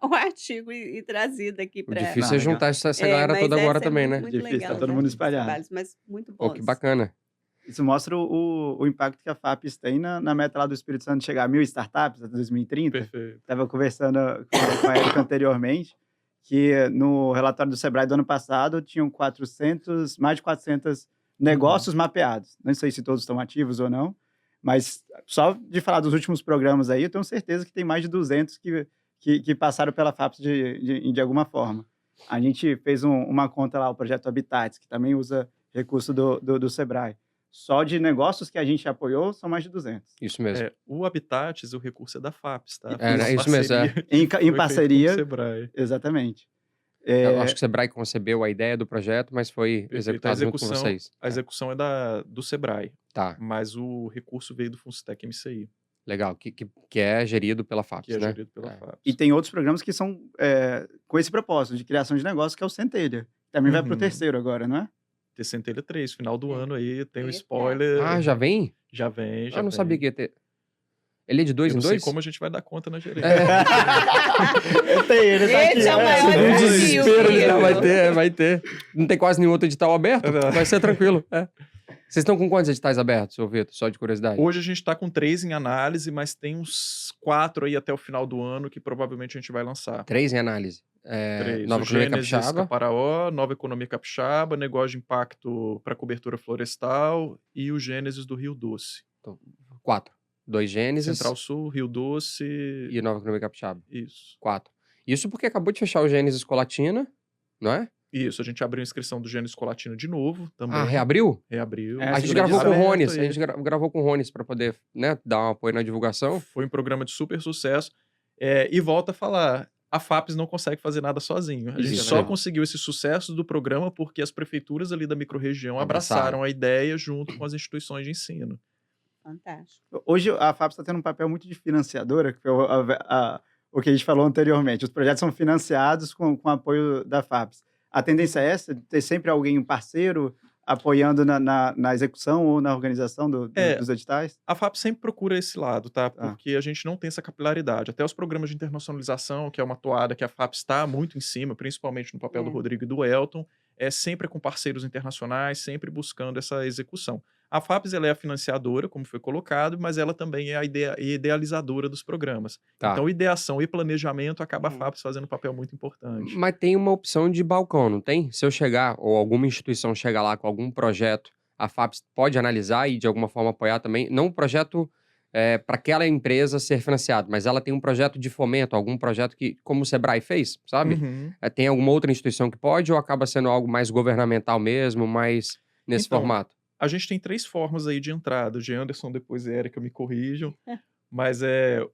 o artigo e trazido aqui O para. difícil Não, é legal. juntar essa galera mas toda agora essa é também, né? muito Difícil, tá legal, todo né? mundo Os espalhado. trabalhos, mas muito Pô, bons. que bacana. Isso mostra o impacto que a FAPES tem na meta lá do Espírito Santo de chegar a 1.000 startups até 2030. Perfeito. Estava conversando com a Érica anteriormente, que no relatório do Sebrae do ano passado tinham mais de 400 negócios mapeados. Não sei se todos estão ativos ou não, mas só de falar dos últimos programas aí, eu tenho certeza que tem mais de 200 que passaram pela FAPES de alguma forma. A gente fez uma conta lá, o projeto Habitats, que também usa recurso do Sebrae. Só de negócios que a gente apoiou, são mais de 200. Isso mesmo. O Habitats, o recurso é da FAPES, tá? É, Foi uma isso mesmo, parceria que Em foi feita com parceria, o Sebrae. exatamente. Eu acho que o Sebrae concebeu a ideia do projeto, mas foi Perfeito. executado junto com vocês. A execução é do Sebrae, Tá. mas o recurso veio do Funstec MCI. Legal, que é gerido pela que FAPES, é né? gerido pela É. FAPES. E tem outros programas que são com esse propósito de criação de negócio, que é o Centelha. Também vai pro Uhum. terceiro agora, não é? Ter Centelha 3, final do É. ano aí, tem um Eita. spoiler. Ah, já vem? Já vem, já Eu não vem. sabia que ia ter. Ele é de 2 Eu em não sei 2? como a gente vai dar conta na gerência. Ele tá aqui. Esse é o maior Você vê o desafio, desespero, Vitor. Não, vai ter. Não tem quase nenhum outro edital aberto. É. Vai ser tranquilo. É. Vocês estão com quantos editais abertos, ô Vitor? Só de curiosidade. Hoje a gente tá com 3 em análise, mas tem uns 4 aí até o final do ano que provavelmente a gente vai lançar. 3 em análise. 3. Nova O Economia Gênesis Capixaba. Caparaó, Nova Economia Capixaba, Negócio de Impacto para Cobertura Florestal e o Gênesis do Rio Doce. 4. 2 Gênesis Central Sul, Rio Doce. e Nova Economia Capixaba. Isso. 4. Isso porque acabou de fechar o Gênesis Colatina, não é? Isso, a gente abriu a inscrição do Gênesis Colatina de novo também. Ah, reabriu? Reabriu. É, A gente segunda gravou com o edição. Rones. aí. A gente gravou com o Rones pra poder, né, dar um apoio na divulgação. Foi um programa de super sucesso. E volta a falar, a FAPES não consegue fazer nada sozinho. A gente Isso, só é. conseguiu esse sucesso do programa porque as prefeituras ali da microrregião Abraçaram. abraçaram a ideia junto com as instituições de ensino. Fantástico. Hoje a FAPES está tendo um papel muito de financiadora, que foi o que a gente falou anteriormente. Os projetos são financiados com apoio da FAPES. A tendência é essa, de ter sempre alguém, um parceiro, apoiando na execução ou na organização dos editais? A FAPES sempre procura esse lado, tá? Tá. Porque a gente não tem essa capilaridade. Até os programas de internacionalização, que é uma toada que a FAPES está muito em cima, principalmente no papel do É. Rodrigo e do Elton, é sempre com parceiros internacionais, sempre buscando essa execução. A FAPES ela é a financiadora, como foi colocado, mas ela também é a idealizadora dos programas. Tá. Então, ideação e planejamento acaba a É. FAPES fazendo um papel muito importante. Mas tem uma opção de balcão, não tem? Se eu chegar, ou alguma instituição chegar lá com algum projeto, a FAPES pode analisar e de alguma forma apoiar também. Não um projeto para aquela empresa ser financiado, mas ela tem um projeto de fomento, algum projeto que, como o Sebrae fez, sabe? Uhum. Tem alguma outra instituição que pode ou acaba sendo algo mais governamental mesmo, mais nesse Então, formato? A gente tem 3 formas aí de entrada. O Anderson, depois e a Érica me corrijam. Mas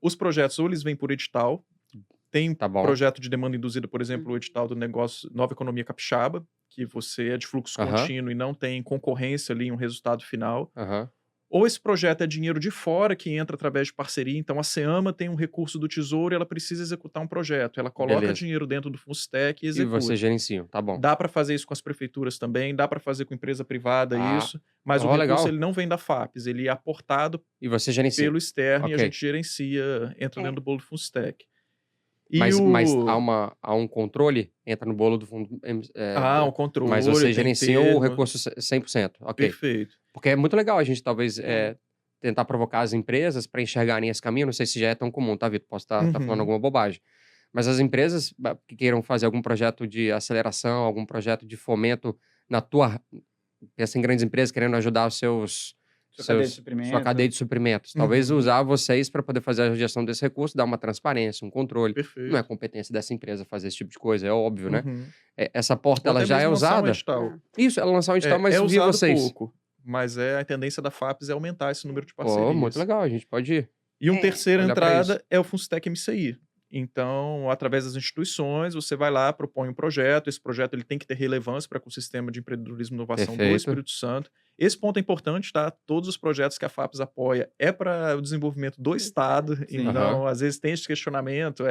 os projetos, ou eles vêm por edital. Tem Tá bom. projeto de demanda induzida, por exemplo, o edital do negócio Nova Economia Capixaba, que você é de fluxo Aham. contínuo e não tem concorrência ali em um resultado final. Aham. Ou esse projeto é dinheiro de fora que entra através de parceria. Então, a SEAMA tem um recurso do Tesouro e ela precisa executar um projeto. Ela coloca Beleza. dinheiro dentro do Funstec e E executa. vocês gerenciam, tá bom. Dá para fazer isso com as prefeituras também, dá para fazer com empresa privada Ah. isso, mas o Ó, recurso legal. ele não vem da FAPES, ele é aportado E você gerencia. pelo externo e a Ok. gente gerencia, entra É. dentro do bolo do Funstec. E Mas o... há um controle? Entra no bolo do fundo. um controle. Mas você tem gerencia o termo. recurso 100%. Ok. Perfeito. Porque é muito legal a gente talvez É. tentar provocar as empresas para enxergarem esse caminho. Não sei se já é tão comum, tá, Vitor? Posso estar falando Uhum. alguma bobagem. Mas as empresas que queiram fazer algum projeto de aceleração, algum projeto de fomento na tua... Pensa em grandes empresas querendo ajudar os sua cadeia de suprimentos. Talvez Uhum. usar vocês para poder fazer a gestão desse recurso, dar uma transparência, um controle. Perfeito. Não é competência dessa empresa fazer esse tipo de coisa, é óbvio, né? Uhum. Essa porta, Ou ela até já é mesmo lançar um usada? edital. Isso, ela lançar um edital, mas é via usado vocês. pouco, mas a tendência da FAPES é aumentar esse número de Pô, parcerias. muito legal, a gente pode ir. E uma É. terceira Olhar pra entrada é o Funstec MCI. Então, através das instituições, você vai lá, propõe um projeto. Esse projeto ele tem que ter relevância para o ecossistema de empreendedorismo e inovação do Perfeito. Espírito Santo. Esse ponto é importante, tá? Todos os projetos que a FAPES apoia é para o desenvolvimento do Estado. Sim. Então, às vezes tem esse questionamento,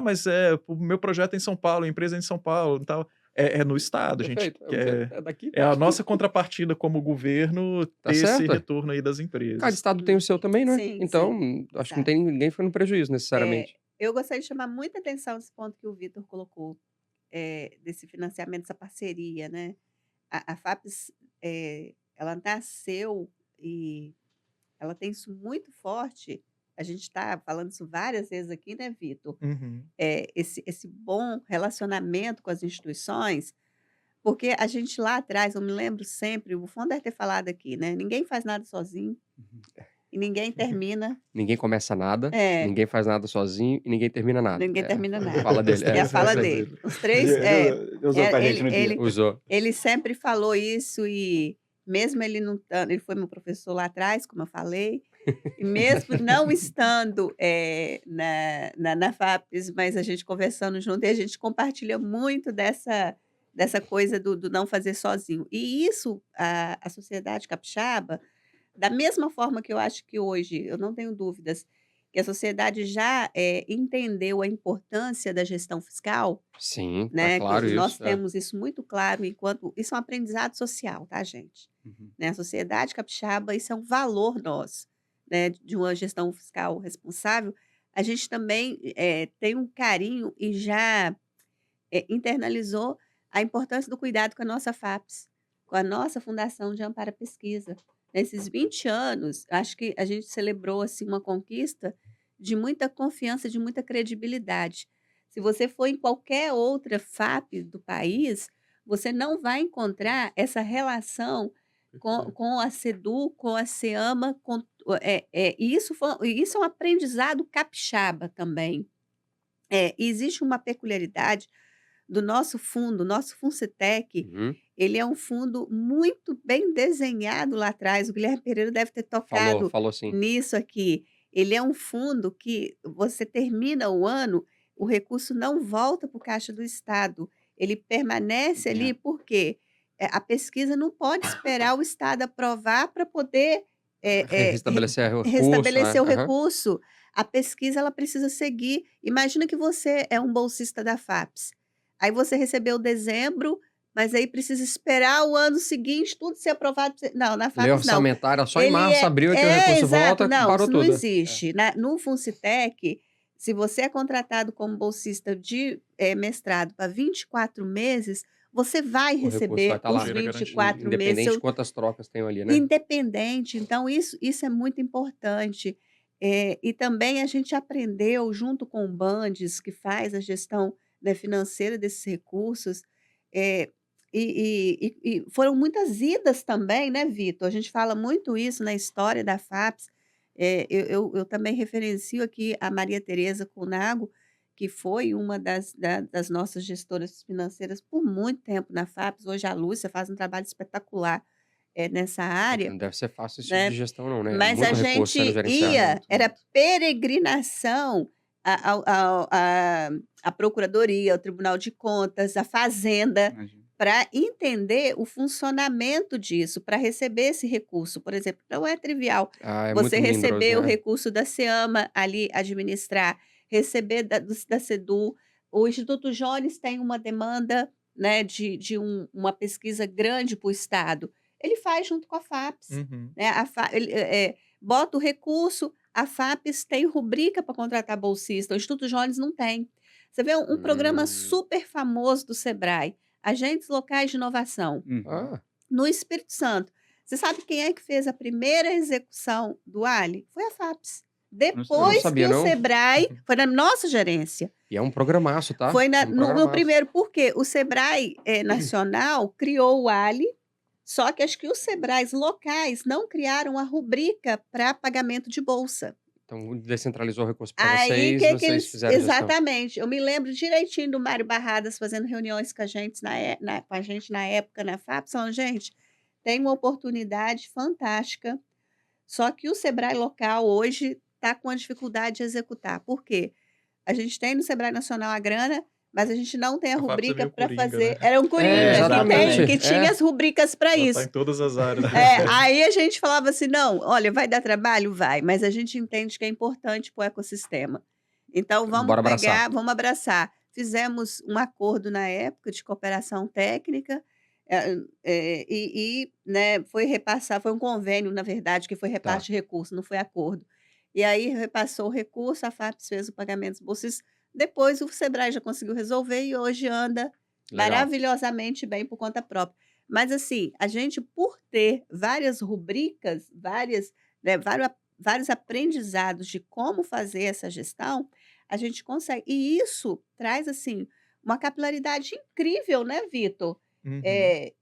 mas o meu projeto é em São Paulo, a empresa é em São Paulo e tal. É no Estado, gente. Perfeito. Que É daqui. é a nossa contrapartida como governo Tá ter esse certo. retorno aí das empresas. Cada estado tem o seu também, né? Sim, Então, acho que não tem ninguém ficando prejuízo necessariamente. Eu gostaria de chamar muita atenção nesse ponto que o Vitor colocou, desse financiamento, dessa parceria, né? A FAPES, ela nasceu e ela tem isso muito forte. A gente está falando isso várias vezes aqui, né, Vitor? Uhum. Esse bom relacionamento com as instituições, porque a gente lá atrás, eu me lembro sempre, o Fundo deve ter falado aqui, né? Ninguém faz nada sozinho e ninguém termina. Ninguém começa nada, É. ninguém faz nada sozinho e ninguém termina nada. Ninguém termina nada. Fala dele. É a fala essa dele. Os três. Usou pra gente no dia. ele- Usou. Ele sempre falou isso e mesmo ele não estando, ele foi meu professor lá atrás, como eu falei, e mesmo não estando na FAPES, mas a gente conversando junto, e a gente compartilha muito dessa coisa do não fazer sozinho. E isso, a sociedade capixaba, da mesma forma que eu acho que hoje, eu não tenho dúvidas, que a sociedade já entendeu a importância da gestão fiscal, Sim, tá né? claro Nós isso. temos isso muito claro enquanto isso é um aprendizado social, tá, gente? Uhum. Né? A sociedade capixaba, isso é um valor nosso, né? De uma gestão fiscal responsável. A gente também tem um carinho e já internalizou a importância do cuidado com a nossa FAPES, com a nossa Fundação de Amparo à Pesquisa. Nesses 20 anos, acho que a gente celebrou assim, uma conquista de muita confiança, de muita credibilidade. Se você for em qualquer outra FAP do país, você não vai encontrar essa relação Perfeito. com a SEDU, com a SEAMA, e isso é um aprendizado capixaba também. Existe uma peculiaridade do nosso Funcetec, Uhum. ele é um fundo muito bem desenhado lá atrás, o Guilherme Pereira deve ter tocado Falou sim. nisso aqui. Ele é um fundo que você termina o ano, o recurso não volta para o caixa do estado, ele permanece ali, Entendo. porque a pesquisa não pode esperar o estado aprovar para poder Restabelecer o recurso, restabelecer o aham. recurso. A pesquisa ela precisa seguir. Imagina que você é um bolsista da FAPES. Aí você recebeu dezembro, mas aí precisa esperar o ano seguinte tudo ser aprovado. Não, na Lei FAPES não. orçamentária só em Ele março, abril é que o recurso exato, volta, não, parou isso não tudo. existe. No Funcetec, se você é contratado como bolsista de mestrado para 24 meses, você vai O recurso vai receber estar lá. os Dinheiro é garantido. 24 meses. Independente de quantas trocas tem ali, né? Independente, então isso é muito importante. E também a gente aprendeu junto com o Bandes, que faz a gestão, né, financeira desses recursos, eh, e foram muitas idas também, né, Vitor? A gente fala muito isso na história da FAPES. Eu também referencio aqui a Maria Tereza Conago, que foi uma das nossas gestoras financeiras por muito tempo na FAPES. Hoje a Lúcia faz um trabalho espetacular nessa É que área, não deve ser fácil esse tipo de né? gestão, não, né? É Mas a muito recurso sendo gente gerenciado. ia, Muito, era muito. peregrinação à Procuradoria, ao Tribunal de Contas, à Fazenda, Imagino. para entender o funcionamento disso, para receber esse recurso. Por exemplo, não é trivial Ah, é você muito membroso, receber o né? recurso da SEAMA ali, administrar, receber da SEDU. O Instituto Jones tem uma demanda, né, de uma pesquisa grande para o Estado. Ele faz junto com a FAPES. Uhum. Né? Ele, bota o recurso, a FAPES tem rubrica para contratar bolsista, o Instituto Jones não tem. Você vê um programa super famoso do Sebrae, Agentes Locais de Inovação, Uhum. Ah, no Espírito Santo. Você sabe quem é que fez a primeira execução do Ali? Foi a FAPES. eu não Depois que sabia, o não. Sebrae, foi na nossa gerência, E é um programaço, tá? foi É um no programaço. primeiro, porque o Sebrae Nacional criou o Ali, só que acho que os Sebrais locais não criaram a rubrica para pagamento de bolsa. Então, descentralizou o recurso para Aí, vocês, que vocês eles... fizeram a gestão. Exatamente. Eu me lembro direitinho do Mário Barradas fazendo reuniões com a gente com a gente na época na FAPES, falando, gente, tem uma oportunidade fantástica, só que o Sebrae local hoje está com a dificuldade de executar. Por quê? A gente tem no Sebrae Nacional a grana, mas a gente não tem a A FAPES é rubrica meio para coringa, fazer. né? Era um coringa exatamente. que tinha as rubricas para Ela tá isso. em todas as áreas. Aí a gente falava assim, não, olha, vai dar trabalho? Vai, mas a gente entende que é importante para o ecossistema. Então, Bora abraçar. vamos abraçar. Fizemos um acordo na época de cooperação técnica né, foi repassar, foi um convênio, na verdade, que foi repasse de recurso, não foi acordo. E aí repassou o recurso, a FAPES fez o pagamento dos bolsistas. Depois o Sebrae já conseguiu resolver e hoje anda Legal. maravilhosamente bem por conta própria. Mas assim, a gente, por ter várias rubricas, né, vários aprendizados de como fazer essa gestão, a gente consegue. E isso traz assim uma capilaridade incrível, né, Vitor? Uhum.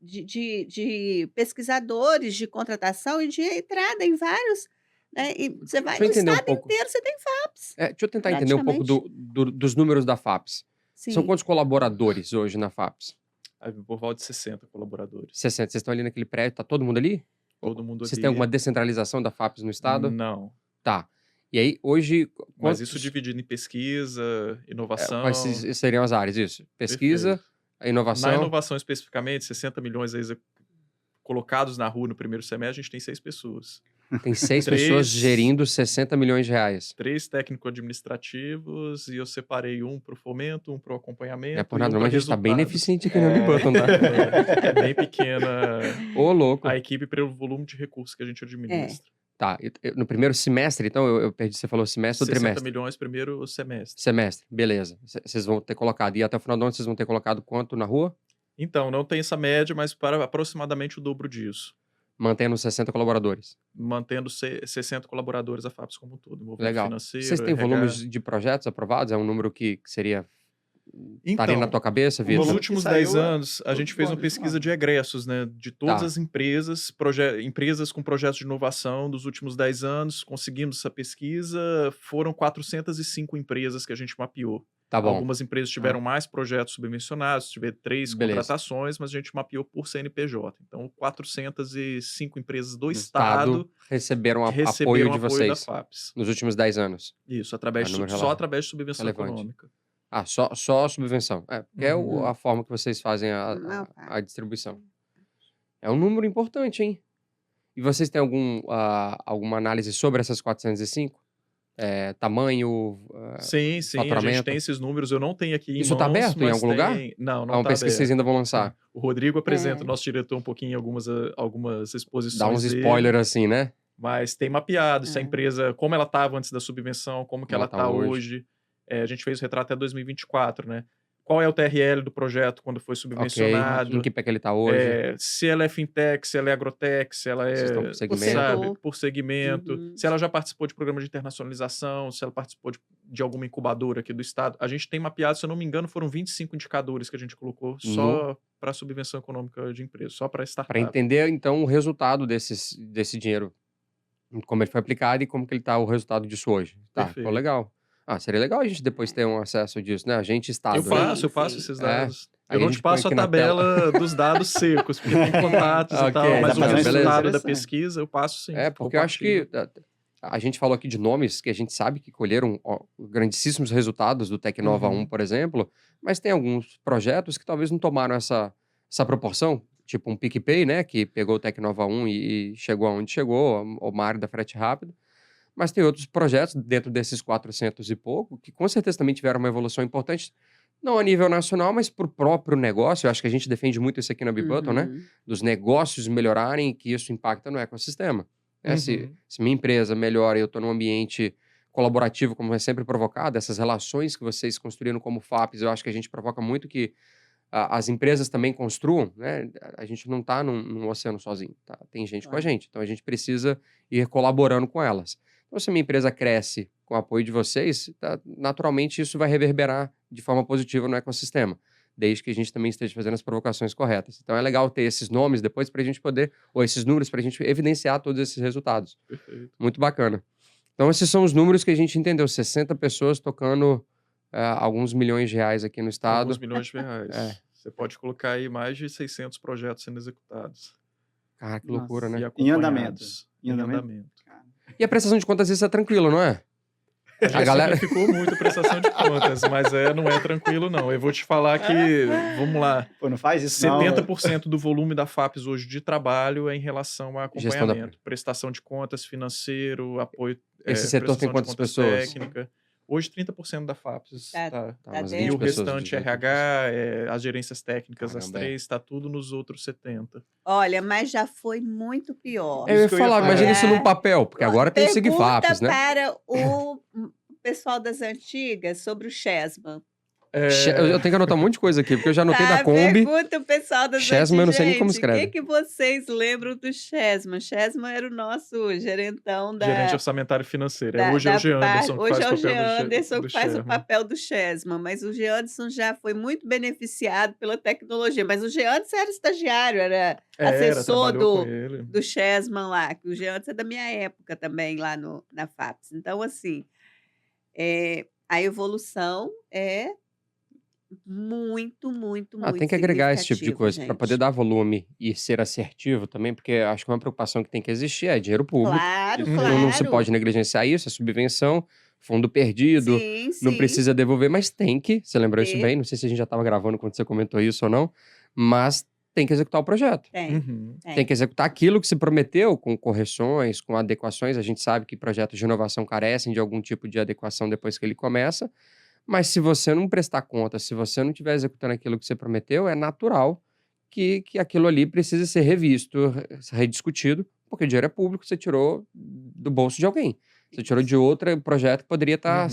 De pesquisadores, de contratação e de entrada em vários. Né? E você vai Deixa eu no entender um estado pouco. inteiro, você tem FAPES. Deixa eu tentar entender um pouco dos números da FAPES. São Sim. quantos colaboradores hoje na FAPES? Aí, por volta de 60 colaboradores. 60. Vocês estão ali naquele prédio, tá todo mundo ali? Todo mundo Vocês ali. têm alguma descentralização da FAPES no estado? Não. Tá. E aí, hoje... Mas isso dividido em pesquisa, inovação. Quais seriam as áreas, isso? Pesquisa, a inovação... Na inovação especificamente, 60 milhões aí colocados na rua no primeiro semestre, a gente tem 6 pessoas. Tem 6 Três- pessoas gerindo 60 milhões de reais. 3 técnico-administrativos e eu separei um para o fomento, um para o acompanhamento. Não é por e nada, um mas pra a gente tá bem resultados. ineficiente aqui no Button, tá? É bem pequena Ô, louco. a equipe pelo volume de recursos que a gente administra. Tá, no primeiro semestre, então, eu perdi, você falou semestre ou 60 trimestre? milhões primeiro semestre. Semestre, beleza. Vocês vão ter colocado, e até o final do ano vocês vão ter colocado quanto na rua? Então, não tem essa média, mas para aproximadamente o dobro disso. Mantendo 60 colaboradores. Mantendo 60 colaboradores a FAPS como um todo. Envolvimento Legal. financeiro, Vocês têm RH. volumes de projetos aprovados? É um número que seria... estaria na Então, tua cabeça, nos Vitor? volume últimos que saiu 10 é anos, a todo gente fez uma mundo pesquisa falando. de egressos, né? De todas Tá. as empresas, empresas com projetos de inovação dos últimos 10 anos. Conseguimos essa pesquisa. Foram 405 empresas que a gente mapeou. Tá bom. Algumas empresas tiveram mais projetos subvencionados, tiveram 3 Beleza. contratações, mas a gente mapeou por CNPJ. Então, 405 empresas do O estado receberam receberam apoio de vocês da FAPS. nos últimos 10 anos. Isso, através número só relevante. através de subvenção Relevante. econômica. Ah, só subvenção. É, porque é Uhum. a forma que vocês fazem Não, a distribuição. É um número importante, hein? E vocês têm alguma análise sobre essas 405? Tamanho? Sim, a gente faturamento? tem esses números. Eu não tenho aqui em Isso tá mãos, aberto em mas algum lugar? Não, É não uma tá pesquisa que vocês aberto. ainda vão lançar. O Rodrigo apresenta, É. o nosso diretor, um pouquinho em algumas exposições Dá uns dele, spoilers assim, né? mas tem mapeado se a É. empresa, como ela estava antes da subvenção, como que Como ela ela tá está hoje. hoje. A gente fez o retrato até 2024, né? Qual é o TRL do projeto quando foi Ok. subvencionado? Em que pé que ele tá hoje? Se ela é fintech, se ela é agrotech, se ela Vocês estão por é, segmento? sabe, por segmento, Uhum. se ela já participou de programa de internacionalização, se ela participou de alguma incubadora aqui do estado. A gente tem mapeado, se eu não me engano, foram 25 indicadores que a gente colocou só para subvenção econômica de empresa, só para startup. Para entender, então, o resultado desse dinheiro. Como ele foi aplicado e como que ele tá o resultado disso hoje. Tá, Perfeito. ficou legal. Seria legal a gente depois ter um acesso disso, né? A gente, Estado. Eu né? passo Sim. esses É. dados. Aí Eu não a te gente põe passo a aqui na tabela dos dados secos, porque tem contatos Ok, e tal, mas tá o bom, resultado beleza. da Interessante. pesquisa eu passo sim. Porque eu acho que a gente falou aqui de nomes que a gente sabe que colheram grandíssimos resultados do Tecnova Uhum. 1, por exemplo, mas tem alguns projetos que talvez não tomaram essa proporção, tipo um PicPay, né, que pegou o Tecnova 1 e chegou aonde chegou, o Mário da Frete Rápido, mas tem outros projetos dentro desses 400 e pouco que com certeza também tiveram uma evolução importante, não a nível nacional, mas para o próprio negócio. Eu acho que a gente defende muito isso aqui na Bibutton, né? Uhum. Dos negócios melhorarem e que isso impacta no ecossistema. Né? Se Uhum. minha empresa melhora e eu estou num ambiente colaborativo, como é sempre provocado, essas relações que vocês construíram como FAPs, eu acho que a gente provoca muito que as empresas também construam, né? A gente não está num oceano sozinho, tá? Tem gente com a Claro. gente, então a gente precisa ir colaborando com elas. Então, se a minha empresa cresce com o apoio de vocês, naturalmente isso vai reverberar de forma positiva no ecossistema, desde que a gente também esteja fazendo as provocações corretas. Então, é legal ter esses nomes depois para a gente poder, ou esses números, para a gente evidenciar todos esses resultados. Perfeito. Muito bacana. Então, esses são os números que a gente entendeu. 60 pessoas tocando alguns milhões de reais aqui no estado. Alguns milhões de reais. É. Você pode colocar aí mais de 600 projetos sendo executados. Cara, que Nossa. loucura, né? E Em andamento. acompanhados. Em andamento. E a prestação de contas, isso é tranquilo, não é? A galera ficou muito a prestação de contas, mas não é tranquilo, não. Eu vou te falar que, vamos lá, Pô, não faz isso 70% do volume da FAPS hoje de trabalho é em relação a Gestão da- acompanhamento, prestação de contas, financeiro, apoio. Esse setor tem prestação de quantas contas pessoas? Técnica. Hoje 30% da FAPS Tá- tá. Tá, Tá umas dentro. E 20 o pessoas restante de RH, as gerências técnicas, as Caramba, é. 3, está tudo nos outros 70. Olha, mas já foi muito pior. Eu ia Isso que eu ia falar, falar. imagina isso num papel, porque agora tem o Sigfapes, né? Pergunta para o pessoal das antigas sobre o Chesma. Eu tenho que anotar um monte de coisa aqui, porque eu já anotei da Kombi. Pergunta o pessoal das Chesma, eu não sei nem como Gente, escreve. O que vocês lembram do Chesma? Chesma era o nosso gerentão da... Gerente orçamentário financeiro. da- Hoje é da o Jean par- Anderson que Hoje faz é o o papel Jean do Anderson que faz o Sherman. papel do Chesma, mas o Jean Anderson já foi muito beneficiado pela tecnologia. Mas o Jean Anderson era estagiário, era assessor trabalhou com ele. do Chesman lá, que o Jean Anderson é da minha época também lá na FAPS. Então, assim, a evolução é muito, muito, muito Tem que agregar esse tipo de significativa, coisa para gente. poder dar volume e ser assertivo também, porque acho que uma preocupação que tem que existir é dinheiro público. Claro, Uhum. claro. Não se pode negligenciar isso, é subvenção, fundo perdido, Sim, não sim. precisa devolver, mas tem que, você lembrou isso Ter. bem, não sei se a gente já estava gravando quando você comentou isso ou não, mas tem que executar o projeto. Tem, Uhum. Tem que executar aquilo que se prometeu, com correções, com adequações. A gente sabe que projetos de inovação carecem de algum tipo de adequação depois que ele começa. Mas se você não prestar conta, se você não estiver executando aquilo que você prometeu, é natural que aquilo ali precise ser revisto, rediscutido, porque o dinheiro é público, você tirou do bolso de alguém. Você tirou de outro projeto que poderia estar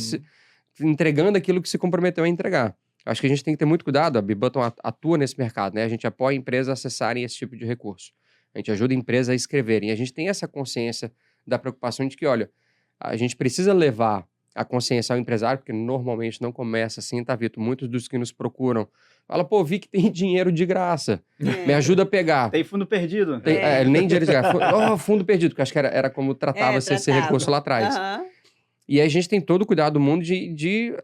entregando aquilo que se comprometeu a entregar. Acho que a gente tem que ter muito cuidado. A Bebutton atua nesse mercado, né? A gente apoia empresas a acessarem esse tipo de recurso. A gente ajuda empresas a escreverem. A gente tem essa consciência da preocupação de que, olha, a gente precisa levar a consciência ao empresário, porque normalmente não começa assim, tá, Vitor? Muitos dos que nos procuram fala, pô, vi que tem dinheiro de graça. Me ajuda a pegar. Tem fundo perdido. Nem dinheiro de graça. Fundo perdido, que acho que era como tratava-se esse recurso lá atrás. E aí a gente tem todo o cuidado do mundo de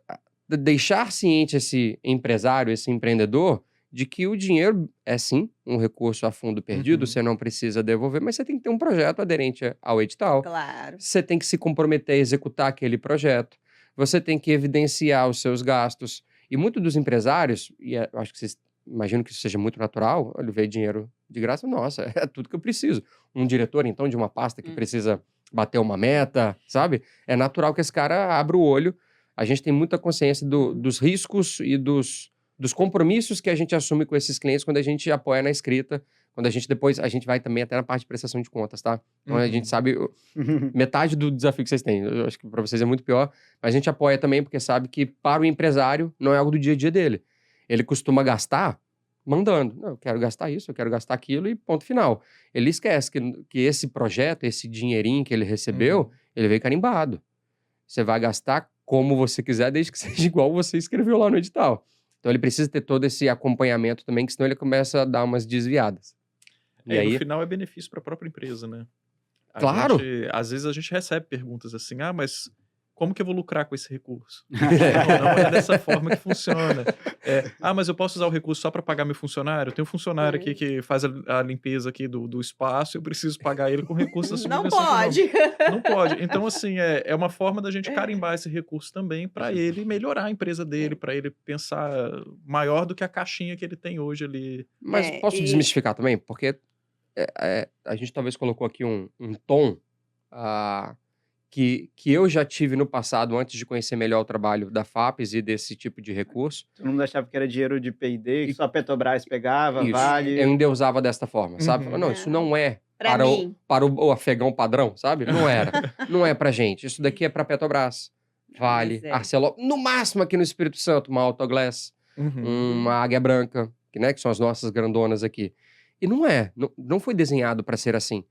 deixar ciente esse empresário, esse empreendedor, de que o dinheiro é sim um recurso a fundo perdido, você não precisa devolver, mas você tem que ter um projeto aderente ao edital. Claro. Você tem que se comprometer a executar aquele projeto. Você tem que evidenciar os seus gastos. E muitos dos empresários, e eu acho que vocês imaginam que isso seja muito natural, ele vê dinheiro de graça, nossa, é tudo que eu preciso. Um diretor, então, de uma pasta que precisa bater uma meta, sabe? É natural que esse cara abra o olho. A gente tem muita consciência dos riscos e dos compromissos que a gente assume com esses clientes quando a gente apoia na escrita, quando a gente depois, a gente vai também até na parte de prestação de contas, tá? Então a gente sabe metade do desafio que vocês têm. Eu acho que para vocês é muito pior, mas a gente apoia também porque sabe que para o empresário não é algo do dia a dia dele. Ele costuma gastar mandando. Não, eu quero gastar isso, eu quero gastar aquilo e ponto final. Ele esquece que esse projeto, esse dinheirinho que ele recebeu, ele veio carimbado. Você vai gastar como você quiser, desde que seja igual você escreveu lá no edital. Então ele precisa ter todo esse acompanhamento também, que senão ele começa a dar umas desviadas. E aí, no final é benefício para a própria empresa, né? Claro! Às vezes a gente recebe perguntas assim, mas como que eu vou lucrar com esse recurso? Não é dessa forma que funciona. Mas eu posso usar o recurso só para pagar meu funcionário? Eu tenho um funcionário aqui que faz a limpeza aqui do espaço, eu preciso pagar ele com recurso da subvenção. Não pode. Não pode. Então, assim, é uma forma da gente carimbar esse recurso também para ele melhorar a empresa dele, para ele pensar maior do que a caixinha que ele tem hoje ali. Mas posso desmistificar também? Porque a gente talvez colocou aqui um tom que eu já tive no passado, antes de conhecer melhor o trabalho da FAPES e desse tipo de recurso. Todo mundo achava que era dinheiro de P&D, que só a Petrobras pegava, Vale. Eu endeusava dessa forma, sabe? Não, isso não é para o afegão padrão, sabe? Não era. Não é pra gente. Isso daqui é pra Petrobras, Vale, Arcelor. No máximo aqui no Espírito Santo, uma Autoglass, uma Águia Branca, que são as nossas grandonas aqui. E não foi desenhado para ser assim.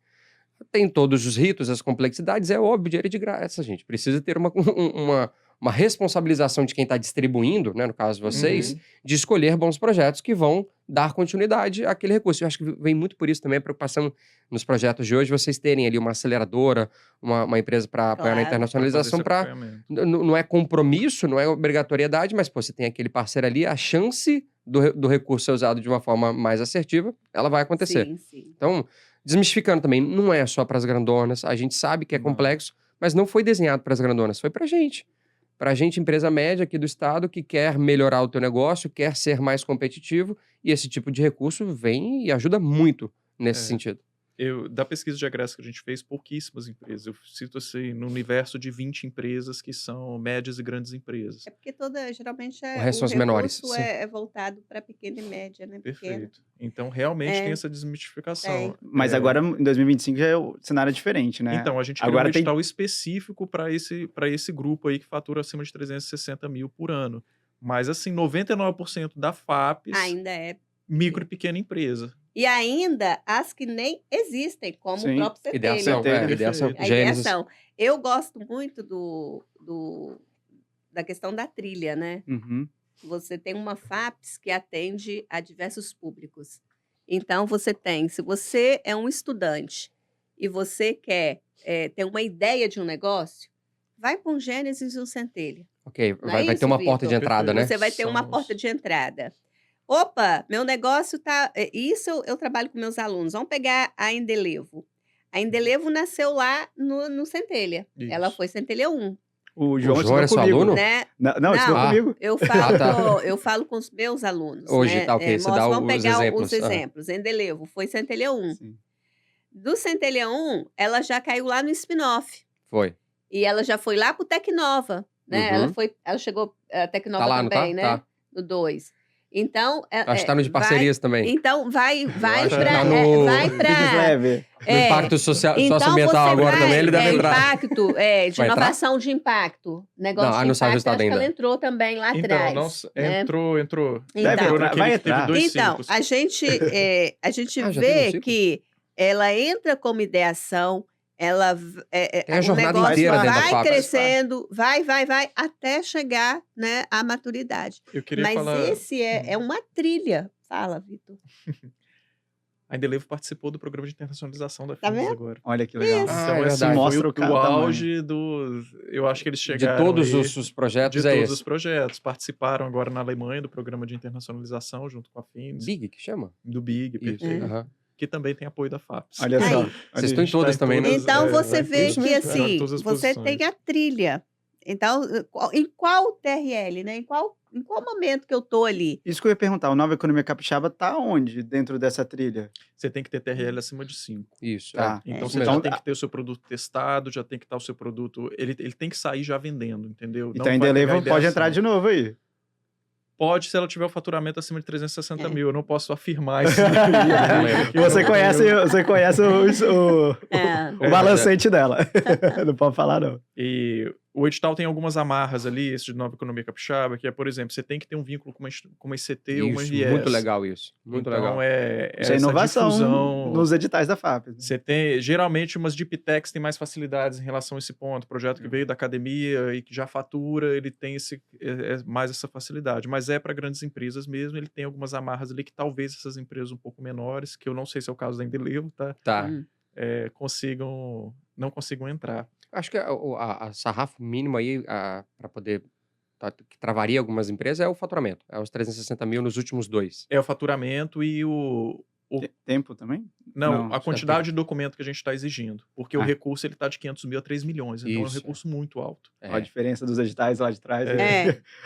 Tem todos os ritos, as complexidades, é óbvio, dinheiro é de graça, gente. Precisa ter uma responsabilização de quem está distribuindo, né, no caso de vocês, de escolher bons projetos que vão dar continuidade àquele recurso. Eu acho que vem muito por isso também a preocupação nos projetos de hoje, vocês terem ali uma aceleradora, uma empresa para apoiar na internacionalização, não é compromisso, não é obrigatoriedade, mas você tem aquele parceiro ali, a chance do recurso ser usado de uma forma mais assertiva, ela vai acontecer. Sim. Então, desmistificando também, não é só para as grandonas, a gente sabe que é complexo, mas não foi desenhado para as grandonas, foi para a gente. Para a gente, empresa média aqui do estado, que quer melhorar o teu negócio, quer ser mais competitivo, e esse tipo de recurso vem e ajuda muito nesse sentido. Da pesquisa de egresso que a gente fez, pouquíssimas empresas. Eu cito assim, no universo de 20 empresas que são médias e grandes empresas. É porque geralmente o resto são as menores. É voltado para pequena e média, né? Perfeito. Então, realmente tem essa desmistificação. Mas agora, em 2025, já é o cenário diferente, né? Então, a gente criou um edital específico para esse grupo aí que fatura acima de 360 mil por ano. Mas, assim, 99% da FAPES ainda é micro e pequena empresa. E ainda as que nem existem, como o próprio Centelha. Ideação. Eu gosto muito da questão da trilha, né? Você tem uma FAPES que atende a diversos públicos. Então, se você é um estudante e você quer ter uma ideia de um negócio, vai para um Gênesis e um Centelha. Ok, vai ter uma porta de entrada, né? Você vai ter uma porta de entrada. Opa, meu negócio tá... Isso eu trabalho com meus alunos. Vamos pegar a Indelevo. A Indelevo nasceu lá no Centelha. Ela foi Centelha 1. O João João é estudou seu comigo. aluno? Né? Não, estudou Ah. comigo. Eu falo com os meus alunos. Hoje, né? tá, ok. Você dá Vamos os pegar exemplos. os exemplos. Endelevo foi Centelha 1. Sim. Do Centelha 1, ela já caiu lá no spin-off. Foi. E ela já foi lá pro Tecnova, né? Uhum. Ela chegou a Tecnova Tá lá, não também, tá? né? Tá. No 2. Então, Acho que tá no de parcerias também. então vai acho que para tá no- Business Lab. No impacto então socioambiental você agora vai, também, ele deve entrar. impacto, de Vai entrar? inovação de impacto. Negócio Não, de não sabe o impacto, resultado acho que ela ainda. entrou também lá Então, atrás. né? entrou. Então, Entrou naquele vai que teve entrar. 2 Então, ciclos. a gente Ah, já teve um vê ciclo? que ela entra como ideação, ela Tem a o jornada negócio inteira dentro da vai FAPES. crescendo, vai, até chegar, né, à maturidade. Eu queria Mas falar. esse é uma trilha. Fala, Vitor. A Indelevo participou do programa de internacionalização da Tá FIMS vendo? agora. Olha que legal. Ah, Então, é assim, verdade. foi Mostra o o tamanho. auge do. Eu acho que eles De chegaram. todos aí, os projetos de é todos esse. os projetos. Participaram agora na Alemanha do programa de internacionalização, junto com a FIMS, Big, que chama? do BIG, Isso. perfeito, Aham. que também tem apoio da FAPES. Olha Aí. só. Vocês Olha estão em aí. todas Tá em também, né? todas, Então você vai em vê todos, que joga assim, todas as você posições. tem a trilha. Então, em qual TRL, né? Em qual momento que eu tô ali? Isso que eu ia perguntar, o Nova Economia Capixaba tá onde dentro dessa trilha? Você tem que ter TRL acima de 5. Isso. Tá. Então Isso você mesmo. já tem que ter o seu produto testado, já tem que estar o seu produto. Ele tem que sair já vendendo, entendeu? Então a Indelevo pode entrar de novo aí. Pode, se ela tiver o faturamento acima de 360 É. mil. Eu não posso afirmar isso. E você conhece É. o balancete dela. Não pode falar, não. E o edital tem algumas amarras ali, esse de Nova Economia Capixaba, que é, por exemplo, você tem que ter um vínculo com uma ICT ou uma Isso, IES. muito legal isso. Muito então, legal. é Isso é essa inovação difusão. nos editais da FAP. Você tem, geralmente, umas deep techs têm mais facilidades em relação a esse ponto. O projeto que veio da academia e que já fatura, ele tem mais essa facilidade. Mas é para grandes empresas mesmo, ele tem algumas amarras ali que talvez essas empresas um pouco menores, que eu não sei se é o caso da Indelevo, tá? Tá. Não consigam entrar. Acho que a sarrafo mínimo aí para poder que travaria algumas empresas é o faturamento. É os 360 mil nos últimos 2. É o faturamento e Tempo também? Não, Não, a quantidade de documento que a gente está exigindo. Porque o Ah. recurso ele está de 500 mil a 3 milhões. Então é um Isso, recurso muito alto. Olha a diferença dos editais lá de trás.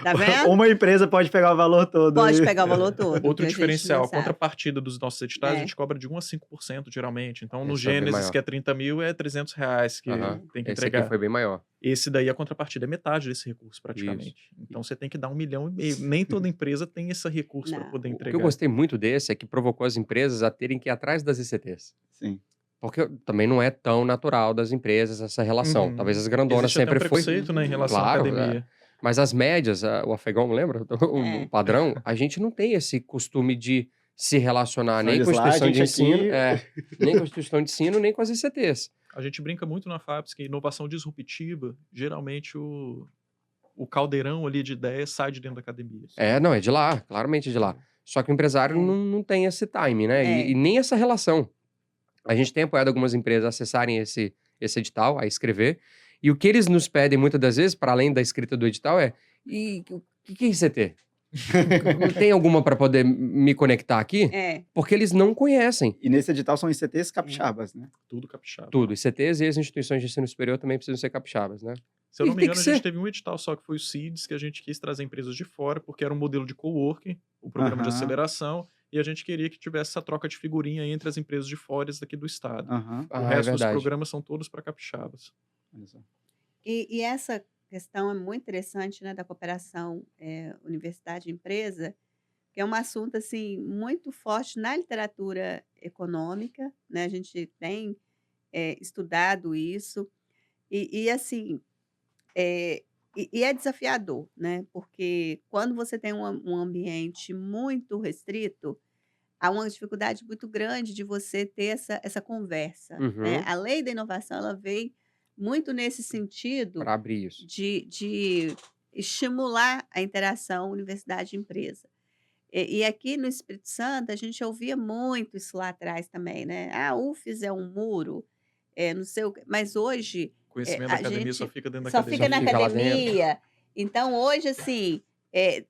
Tá vendo? Uma empresa pode pegar o valor todo. Pode aí. pegar o valor todo. Outro que a gente diferencial, não a sabe. contrapartida dos nossos editais, É. a gente cobra de 1 a 5%, geralmente. Então, no Esse é bem Gênesis, maior. que é 30 mil, é R$300 que Aham. tem que Esse entregar. aqui foi bem maior. Esse daí, a contrapartida é metade desse recurso, praticamente. Então, você tem que dar 1,5 milhão. Nem toda empresa tem esse recurso para Não. poder O entregar. que eu gostei muito desse é que provocou as empresas a terem que ir atrás das ICTs. Sim. Porque também não é tão natural das empresas essa relação. Uhum. Talvez as grandonas Existe até sempre um foi. preconceito, né, em relação Claro, à academia. Mas as médias, o afegão, lembra? É. O padrão, a gente não tem esse costume de se relacionar nem Olha com a lá, instituição de gente aqui- ensino, nem com a instituição de ensino, nem com as ICTs. A gente brinca muito na FAPES que inovação disruptiva, geralmente o caldeirão ali de ideias sai de dentro da academia. Não, é de lá, claramente é de lá. Só que o empresário É. não tem esse time, né? É. E nem essa relação. A gente tem apoiado algumas empresas a acessarem esse edital, a escrever. E o que eles nos pedem muitas das vezes, para além da escrita do edital, e o que é ICT? Tem alguma para poder me conectar aqui? É. Porque eles não conhecem E nesse edital são ICTs capixabas, né? Tudo capixaba. tudo. ICTs e as instituições de ensino superior também precisam ser capixabas, né? Se eu não E me tem engano, que a gente ser. teve um edital só que foi o CIDS, que a gente quis trazer empresas de fora, porque era um modelo de coworking, o programa de Aham. aceleração, e a gente queria que tivesse essa troca de figurinha entre as empresas de fora e as daqui do estado. Aham. O Ah, é resto dos verdade. programas são todos para capixabas. Olha só. E essa questão é muito interessante, né, da cooperação universidade-empresa, que é um assunto assim muito forte na literatura econômica, né? A gente tem estudado isso e assim e é desafiador, né? Porque quando você tem um ambiente muito restrito, há uma dificuldade muito grande de você ter essa conversa, né? Uhum. A lei da inovação ela veio muito nesse sentido Para abrir isso. de estimular a interação universidade-empresa. E aqui no Espírito Santo, a gente ouvia muito isso lá atrás também, né? Ah, UFES é um muro, não sei o quê. Mas hoje Conhecimento a da academia gente só fica dentro da só academia. fica na Fica lá dentro. academia. Então, hoje, assim,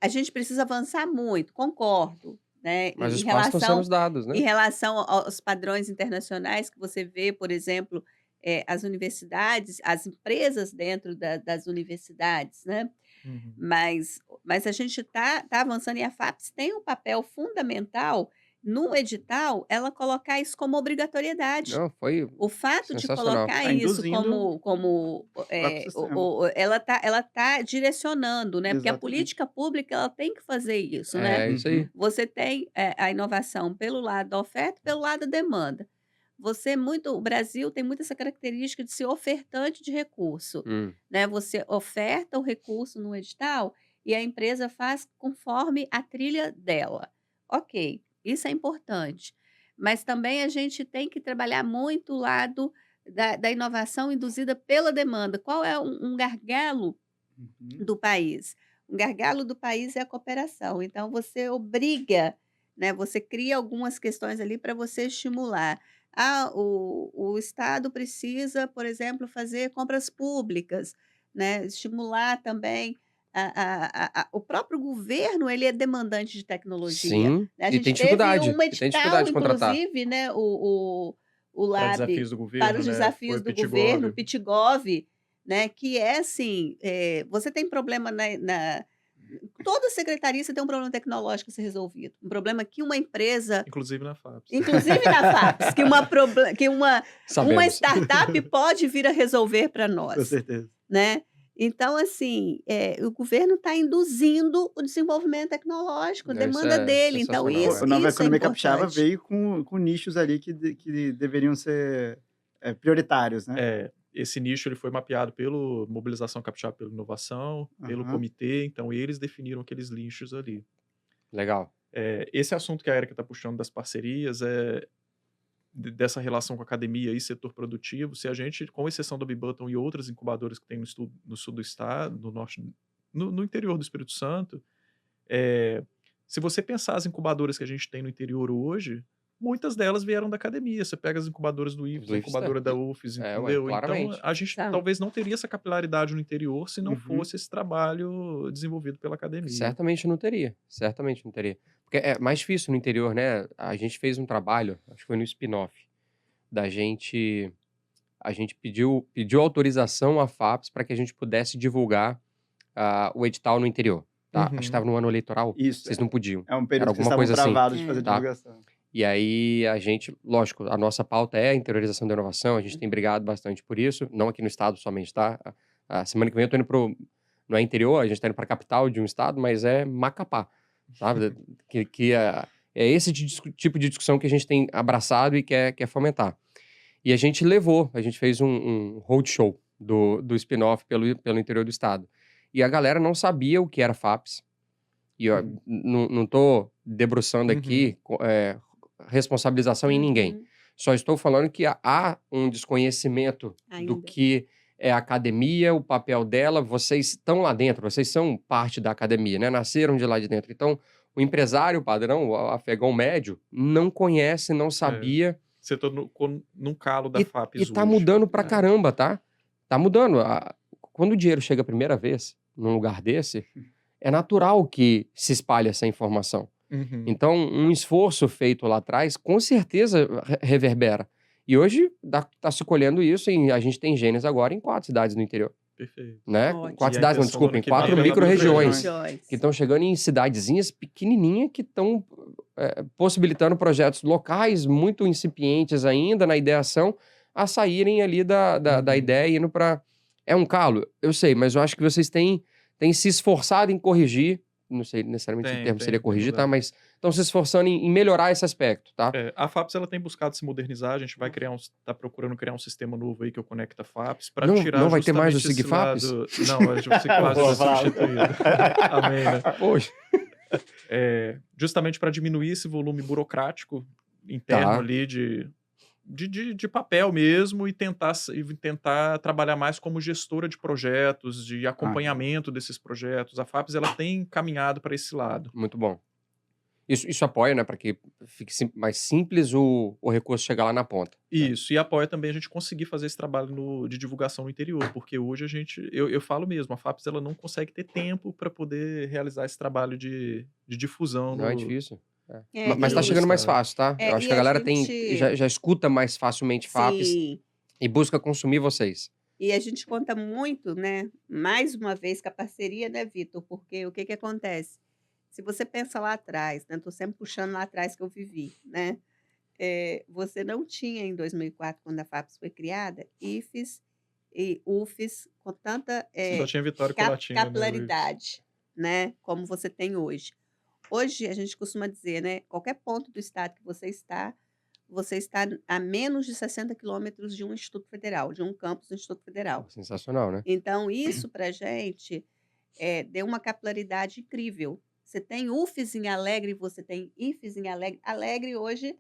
a gente precisa avançar muito, concordo, né? Mas os Em passos estão sendo relação dados, né? em relação aos padrões internacionais que você vê, por exemplo, as universidades, as empresas dentro das universidades, né? Uhum. Mas a gente tá avançando e a FAPES tem um papel fundamental no edital, ela colocar isso como obrigatoriedade. Não, foi O fato de sensacional. colocar Tá isso induzindo como, o próprio sistema. ela tá direcionando, né? Porque a Exatamente. política pública ela tem que fazer isso, né? É isso aí. Você tem a inovação pelo lado da oferta e pelo lado da demanda. O Brasil tem muito essa característica de ser ofertante de recurso, Hum. né? Você oferta o recurso no edital e a empresa faz conforme a trilha dela. Ok, isso é importante. Mas também a gente tem que trabalhar muito o lado da inovação induzida pela demanda. Qual é um gargalo Uhum. do país? Um gargalo do país é a cooperação. Então, você obriga, né? Você cria algumas questões ali para você estimular. O Estado precisa, por exemplo, fazer compras públicas, né? Estimular também o própro governo, ele é demandante de tecnologia. Sim, Né? A e tem gente teve dificuldade. um E tem dificuldade edital, de contratar. inclusive, né? O Para Lab desafios do para governo, os né? desafios Foi do governo, o Pitgov. Pitgov, né? Que é assim, você tem problema toda secretaria você tem um problema tecnológico a ser resolvido. Um problema que uma empresa, Inclusive na FAPES. inclusive na FAPES, que uma Sabemos. startup pode vir a resolver para Com nós, certeza. né? Então, assim, o governo está induzindo o desenvolvimento tecnológico, a Isso demanda é dele. Então, sensacional. A Nova isso é Economia Capixaba importante. veio com nichos ali que deveriam ser prioritários, né? Esse nicho ele foi mapeado pelo Mobilização Capixaba pela Inovação, pelo Aham. comitê, então eles definiram aqueles nichos ali. Legal. Esse assunto que a Erika está puxando das parcerias, dessa relação com a academia e setor produtivo, se a gente, com exceção do Bibutton e outras incubadoras que tem no sul do estado, no norte, no interior do Espírito Santo, se você pensar as incubadoras que a gente tem no interior hoje, muitas delas vieram da academia. Você pega as incubadoras do IFES, Do a IFES, incubadora da UFES, ué, entendeu? Então, claramente. a gente São. talvez não teria essa capilaridade no interior se não Uhum. fosse esse trabalho desenvolvido pela academia. Certamente não teria. Certamente não teria. Porque é mais difícil no interior, né? A gente fez um trabalho, acho que foi no spin-off, da gente. A gente pediu autorização à FAPES para que a gente pudesse divulgar o edital no interior. Tá? Acho que estava no ano eleitoral. Isso. Vocês não podiam. É um período Era que alguma eles estavam coisa assim. travados de fazer Tá. divulgação. E aí a gente, lógico, a nossa pauta é a interiorização da inovação, a gente tem brigado bastante por isso, não aqui no estado somente, tá? A semana que vem eu tô indo não é interior, a gente tá indo pra capital de um estado, mas é Macapá, sabe? que é esse tipo de discussão que a gente tem abraçado e quer fomentar. E a gente fez um roadshow do spin-off pelo interior do estado. E a galera não sabia o que era FAPES. E eu não tô debruçando aqui responsabilização em ninguém. Uhum. Só estou falando que há um desconhecimento do Ainda. que é a academia, o papel dela. Vocês estão lá dentro, vocês são parte da academia, né? Nasceram de lá de dentro. Então, o empresário padrão, o afegão médio, não conhece, não sabia. Você tá num calo da FAPES E tá hoje. mudando pra caramba, tá? Tá mudando. Quando o dinheiro chega a primeira vez num lugar desse, é natural que se espalhe essa informação. Uhum. Então, um esforço feito lá atrás, com certeza reverbera. E hoje tá se colhendo isso, e a gente tem Gênesis agora em 4 cidades no interior. Perfeito. Né? Ótimo. 4 E a cidades, não, intenção do desculpa, ano em que 4 vem é micro-regiões. Regiões. Que estão chegando em cidadezinhas pequenininhas que estão possibilitando projetos locais muito incipientes ainda na ideação a saírem ali da ideia e indo para... É um calo? Eu sei, mas eu acho que vocês têm se esforçado em corrigir, não sei necessariamente se o termo seria corrigir, tá? Mas estão se esforçando em melhorar esse aspecto, tá? A FAPES ela tem buscado se modernizar, a gente vai tá procurando criar um sistema novo aí que eu conecto a FAPES para tirar não vai ter mais o justamente esse SigFaps? lado... Não, a gente vai ser substituído. Amém, né? Poxa. Justamente para diminuir esse volume burocrático interno ali de papel mesmo e tentar trabalhar mais como gestora de projetos, de acompanhamento desses projetos. A FAPES ela tem caminhado para esse lado. Muito bom. Isso apoia, né, para que fique mais simples o recurso chegar lá na ponta. Isso, e apoia também a gente conseguir fazer esse trabalho de divulgação no interior, porque hoje eu falo mesmo, a FAPES ela não consegue ter tempo para poder realizar esse trabalho de difusão. Não é difícil. É, Mas tá chegando mais fácil, tá? Eu acho que a galera já escuta mais facilmente FAPES. Sim. E busca consumir vocês. E a gente conta muito, né, mais uma vez com a parceria, né, Vitor? Porque o que que acontece? Se você pensa lá atrás, né, tô sempre puxando lá atrás que eu vivi, né, você não tinha em 2004, quando a FAPES foi criada, IFES e UFES com tanta, Só tinha Vitória e Colatina, né, Luiz? capilaridade, né, como você tem hoje. Hoje, a gente costuma dizer, né, qualquer ponto do estado que você está a menos de 60 quilômetros de um instituto federal, de um campus do Instituto Federal. Sensacional, né? Então, isso para a gente deu uma capilaridade incrível. Você tem UFES em Alegre, você tem IFES em Alegre. Alegre hoje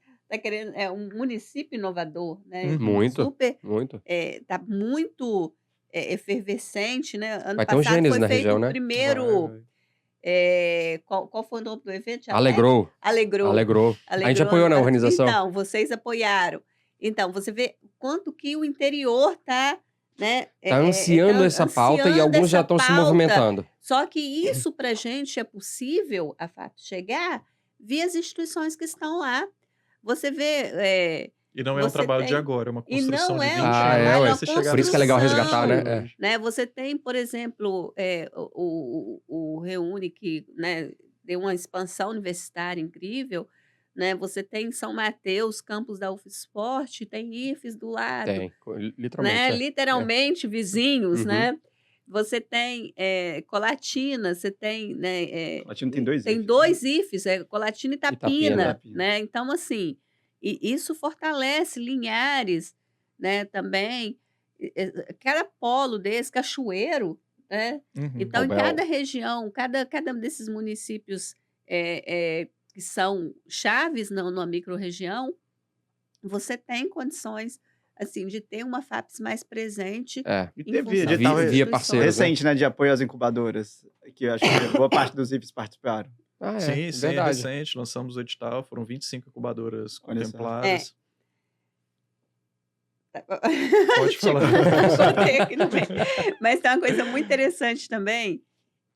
é um município inovador, né? Uhum. Muito, Super, muito. tá muito efervescente, né? Ano Vai ter um passado Gênesis foi na feito região, o né? primeiro. Vai. Qual foi o nome do evento? Já Alegrou. Alegrou. Alegrou. A gente Alegrou apoiou ano na passado. organização. Então, vocês apoiaram. Então, você vê quanto que o interior tá, né? Tá ansiando essa pauta e alguns já estão se movimentando. Só que isso para a gente é possível, a FAPES, chegar via as instituições que estão lá. Você vê. E não é um Você trabalho de tem- agora, é uma e construção não de é 20 um anos. trabalho, pra é você chegar por isso que é legal nesse resgatar, ponto né? hoje. né? Você tem, por exemplo, o Reúne, que, né, deu uma expansão universitária incrível, né? Você tem São Mateus, campus da UFSPort, tem IFES do lado, Tem, literalmente. né? é. Literalmente vizinhos, Uhum. né? Você tem Colatina, você tem, né? Colatina tem dois Tem IFES, né? 2 IFES, Colatina e Itapina. Itapina, né? Então, assim, e isso fortalece Linhares, né? Também, cada polo desse, Cachoeiro, né? Uhum. Então, em Pombal. cada região, cada desses municípios que são chaves numa microrregião, você tem condições, assim, de ter uma FAPES mais presente É. E em teve função edital das via instituições. parceiros, né? recente, né, de apoio às incubadoras, que eu acho que boa parte dos IFES participaram. Ah, é. Sim, sim, é Verdade. recente. Lançamos o edital, foram 25 incubadoras Olha só. contempladas. Pode falar. Soltei aqui no meio. Mas tem uma coisa muito interessante também,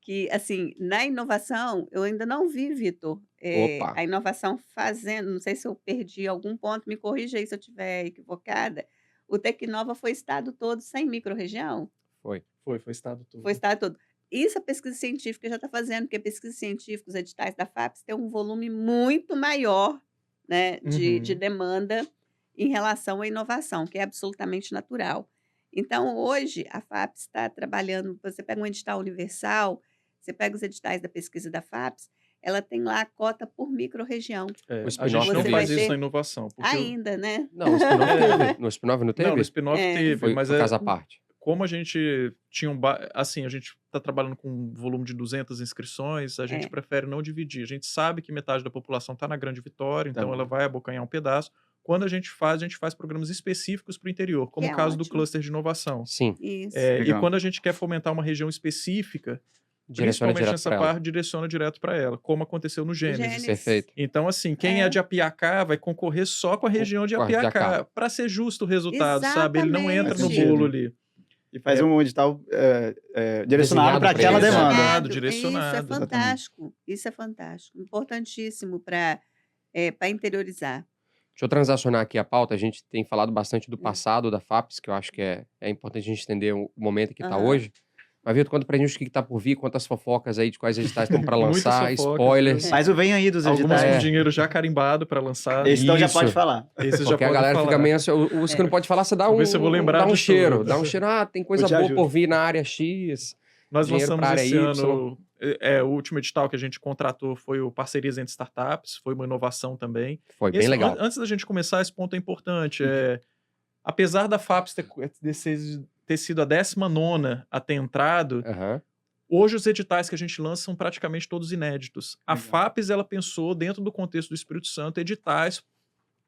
que, assim, na inovação, eu ainda não vi, Vitor, Opa. a inovação fazendo, não sei se eu perdi algum ponto, me corrija aí se eu estiver equivocada, o Tecnova foi estado todo sem microrregião? Foi. Foi estado todo. Foi estado todo. Isso a pesquisa científica já está fazendo, porque a pesquisa científica, os editais da FAPES, tem um volume muito maior, né, de Uhum. demanda em relação à inovação, que é absolutamente natural. Então, hoje, a FAPES está trabalhando, você pega um edital universal, você pega os editais da pesquisa da FAPES, ela tem lá a cota por microrregião, É, O a spin-off gente não Você faz vai isso ter na inovação. Porque ainda, né? Não, o spin-off teve. No spin-off não teve? Não, no spin-off É. teve, Foi, mas foi caso à parte. como a gente tinha assim, a gente está trabalhando com um volume de 200 inscrições, a gente É. prefere não dividir. A gente sabe que metade da população está na Grande Vitória, então bom. ela vai abocanhar um pedaço. Quando a gente faz programas específicos para o interior, como Que o é caso do ótimo. cluster de inovação. Sim, Isso. E Legal. quando a gente quer fomentar uma região específica, direciona principalmente direto nessa pra ela. parte, direciona direto para ela, como aconteceu no Gênesis. Gênesis. Perfeito. Então, assim, quem É. é de Apiacá vai concorrer só com a região de com a de Apiacá, Apiacá. para ser justo o resultado, sabe? Ele não entra no Exatamente. bolo ali. E faz um edital Desenhado direcionado para pra aquela eles, né? demanda. Direcionado. Isso é fantástico. Isso é fantástico. Importantíssimo para interiorizar. Deixa eu transacionar aqui a pauta. A gente tem falado bastante do passado da FAPES, que eu acho que é importante a gente entender o momento que está Aham. hoje. Mas, Vitor, conta pra gente o que está por vir, quantas fofocas aí de quais editais estão para Muitas lançar, fofocas, spoilers. Mas o vem aí dos Algumas editais. com É. dinheiro já carimbado para lançar. Esse então já Isso. pode falar. Esses já Porque a podem galera falar. fica meio ansioso. Os que não pode falar, você dá Vou um, ver se eu vou lembrar dá um de cheiro. tudo. Dá um cheiro, tem coisa Eu te boa ajudo. por vir na área X. Nós dinheiro pra lançamos área esse Y. ano, o último edital que a gente contratou foi o Parcerias entre Startups, foi uma inovação também. Foi bem Esse- legal. Antes da gente começar, esse ponto é importante. Apesar da FAPES ter sido a 19ª a ter entrado, Aham. hoje os editais que a gente lança são praticamente todos inéditos. A Legal. FAPES, ela pensou, dentro do contexto do Espírito Santo, editais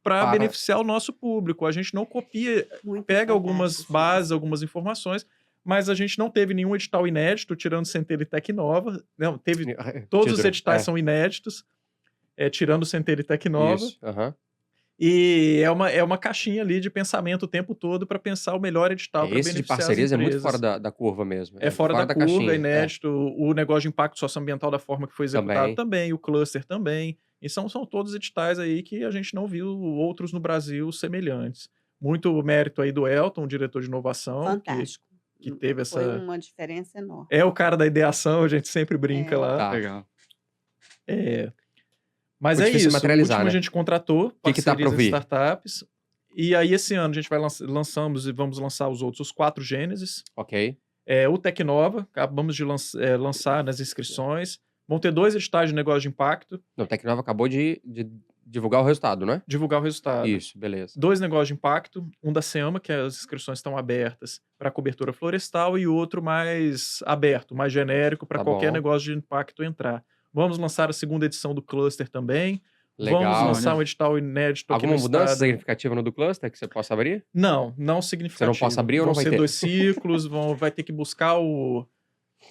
para Para- beneficiar o nosso público. A gente não copia, Muito pega algumas fantástico. bases, algumas informações, mas a gente não teve nenhum edital inédito, tirando Centelha e Tecnova. Não, teve todos os Título. editais são inéditos, tirando Centelha e Tecnova. Isso. Aham. E é uma caixinha ali de pensamento o tempo todo para pensar o melhor edital para Esse de beneficiar parcerias as é muito empresas. fora da curva mesmo. É fora da curva, caixinha. é inédito. O negócio de impacto socioambiental da forma que foi executado também, o cluster também. E são todos editais aí que a gente não viu outros no Brasil semelhantes. Muito mérito aí do Elton, o diretor de inovação, Fantástico. que teve Foi essa... uma diferença enorme. É o cara da ideação, a gente sempre brinca É. lá. Tá. Legal. Mas O é difícil é isso, o materializar, último né? a gente contratou que tá pra parcerias em vir? startups. E aí esse ano a gente vai lançamos e vamos lançar os 4 Gênesis. Ok. O Tecnova, acabamos de lançar nas inscrições. Vão ter 2 editais de negócio de impacto, Não, o Tecnova acabou de divulgar o resultado, né? divulgar o resultado. Isso, beleza. 2 negócios de impacto, um da SEAMA, que as inscrições estão abertas para cobertura florestal, e outro mais aberto, mais genérico, para Tá qualquer bom. negócio de impacto entrar. Vamos lançar a 2ª edição do Cluster também. Vamos Legal. lançar um edital inédito aqui Alguma no mudança estado. significativa no do cluster que você possa abrir? Não significativo. Você não possa abrir ou vão não vai ser ter? 2 ciclos, vai ter que buscar o...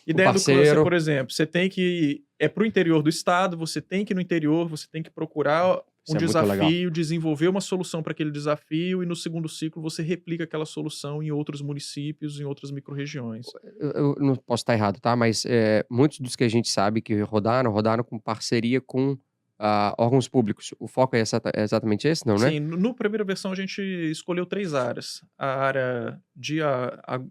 Ideia do parceiro. cluster, por exemplo, você tem que... É para o interior do estado, você tem que ir no interior, você tem que procurar Isso um é muito legal. desafio, desenvolver uma solução para aquele desafio, e no segundo ciclo você replica aquela solução em outros municípios, em outras micro-regiões. Eu não posso estar errado, tá? Mas muitos dos que a gente sabe que rodaram com parceria com órgãos públicos. O foco é exatamente esse, não, né? Sim, no primeira versão a gente escolheu 3 áreas. A área de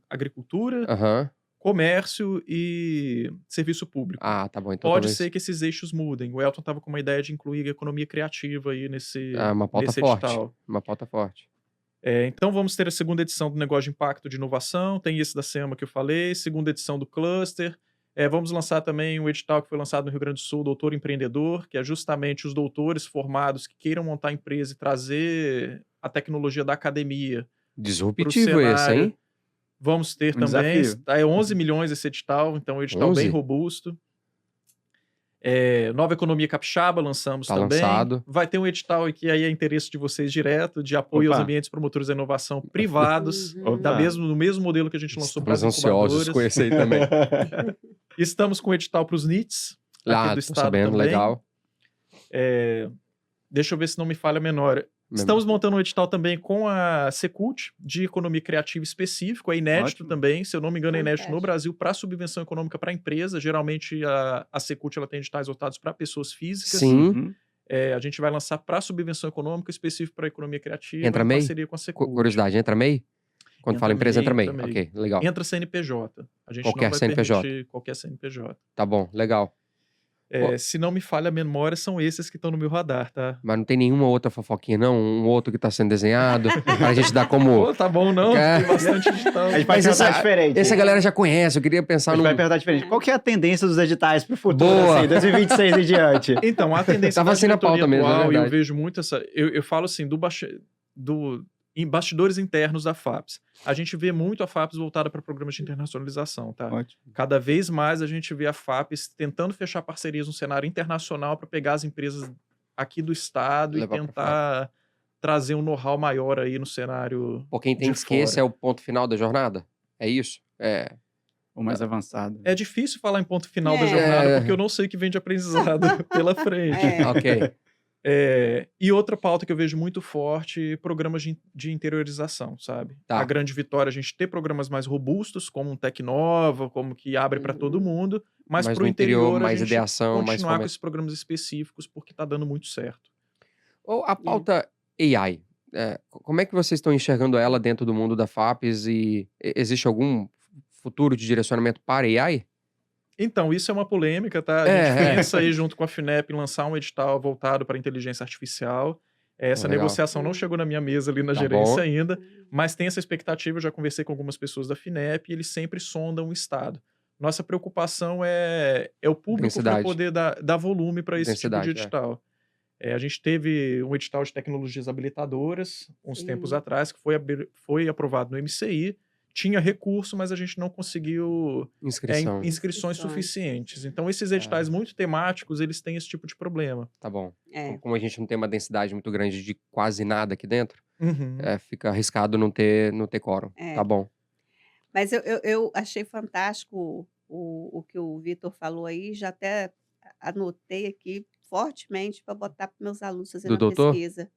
agricultura, Aham. comércio e serviço público. Ah, tá bom. Então Pode talvez... ser que esses eixos mudem. O Elton estava com uma ideia de incluir a economia criativa aí nesse uma pauta nesse forte. edital. Uma pauta forte. Então vamos ter a 2ª edição do Negócio de Impacto de Inovação, tem esse da SEAMA que eu falei, 2ª edição do Cluster. Vamos lançar também um edital que foi lançado no Rio Grande do Sul, Doutor Empreendedor, que é justamente os doutores formados que queiram montar empresa e trazer a tecnologia da academia. Disruptivo esse, cenário. hein? Vamos ter Um também, desafio. 11 milhões esse edital, então é um edital 11? bem robusto. Nova Economia Capixaba lançamos Tá também. lançado. Vai ter um edital que aí é interesse de vocês direto, de apoio aos Opa. ambientes promotores da inovação privados, Uhum. no mesmo modelo que a gente lançou para as Estamos ansiosos com incubadoras. esse aí também. Estamos com o edital para os NITs, aqui do Tô estado sabendo, também. legal. Deixa eu ver se não me falha a memória. Estamos montando um edital também com a Secult, de economia criativa específico, é inédito Ótimo. também, se eu não me engano é inédito no Fantástico. Brasil, para subvenção econômica para empresa. Geralmente a Secult ela tem editais voltados para pessoas físicas. Sim. Uhum. A gente vai lançar para subvenção econômica específico para economia criativa, Entra em MEI? parceria com a Secult. Curiosidade, entra MEI? Quando fala empresa, entra MEI. entra MEI. Ok, legal. Entra CNPJ. A gente Qualquer não vai CNPJ. permitir qualquer CNPJ. Tá bom, legal. Se não me falha a memória, são esses que estão no meu radar, tá? Mas não tem nenhuma outra fofoquinha, não? Um outro que tá sendo desenhado? Pra gente dar como... Pô, tá bom não, Cara. tem bastante edital. A gente Mas vai perguntar diferente. Essa galera já conhece, eu queria A pensar gente num... vai perguntar diferente. Qual que é a tendência dos editais pro futuro, Boa. assim, 2026 em diante? Então, a tendência Tava da assim na diretoria pauta mesmo, é atual, e eu verdade. vejo muito essa... Eu falo assim, em bastidores internos da FAPES. A gente vê muito a FAPES voltada para programas de internacionalização, tá? Ótimo. Cada vez mais a gente vê a FAPES tentando fechar parcerias no cenário internacional para pegar as empresas aqui do estado Levar e pra tentar trazer um know-how maior aí no cenário. Pô, quem entende de que esse fora. é o ponto final da jornada? É isso? O mais avançado. É difícil falar em ponto final da É. jornada, porque eu não sei o que vem de aprendizado pela frente. É. Ok. E outra pauta que eu vejo muito forte, programas de interiorização, sabe? Tá. A grande vitória é a gente ter programas mais robustos, como um Tecnova, como que abre para todo mundo, mas Mais para o no interior, interior a mais gente ideação, mais continuar com fomento. esses programas específicos, porque tá dando muito certo. Ou a pauta AI, como é que vocês estão enxergando ela dentro do mundo da FAPES e existe algum futuro de direcionamento para AI? Então, isso é uma polêmica, tá? A gente pensa aí junto com a FINEP em lançar um edital voltado para inteligência artificial. Essa Legal. negociação não chegou na minha mesa ali na Tá gerência bom. ainda, mas tem essa expectativa. Eu já conversei com algumas pessoas da FINEP e eles sempre sondam o Estado. Nossa preocupação é o público para Densidade. poder dar volume para esse Densidade, tipo de edital. A gente teve um edital de tecnologias habilitadoras uns Sim. tempos atrás, que foi aprovado no MCI. Tinha recurso, mas a gente não conseguiu Inscrição. inscrições suficientes. Então, esses editais muito temáticos, eles têm esse tipo de problema. Tá bom. É. Como a gente não tem uma densidade muito grande de quase nada aqui dentro, Uhum. fica arriscado não ter quórum. É. Tá bom. Mas eu achei fantástico o que o Vitor falou aí, já até anotei aqui fortemente para botar para meus alunos fazendo Do a doutor? pesquisa.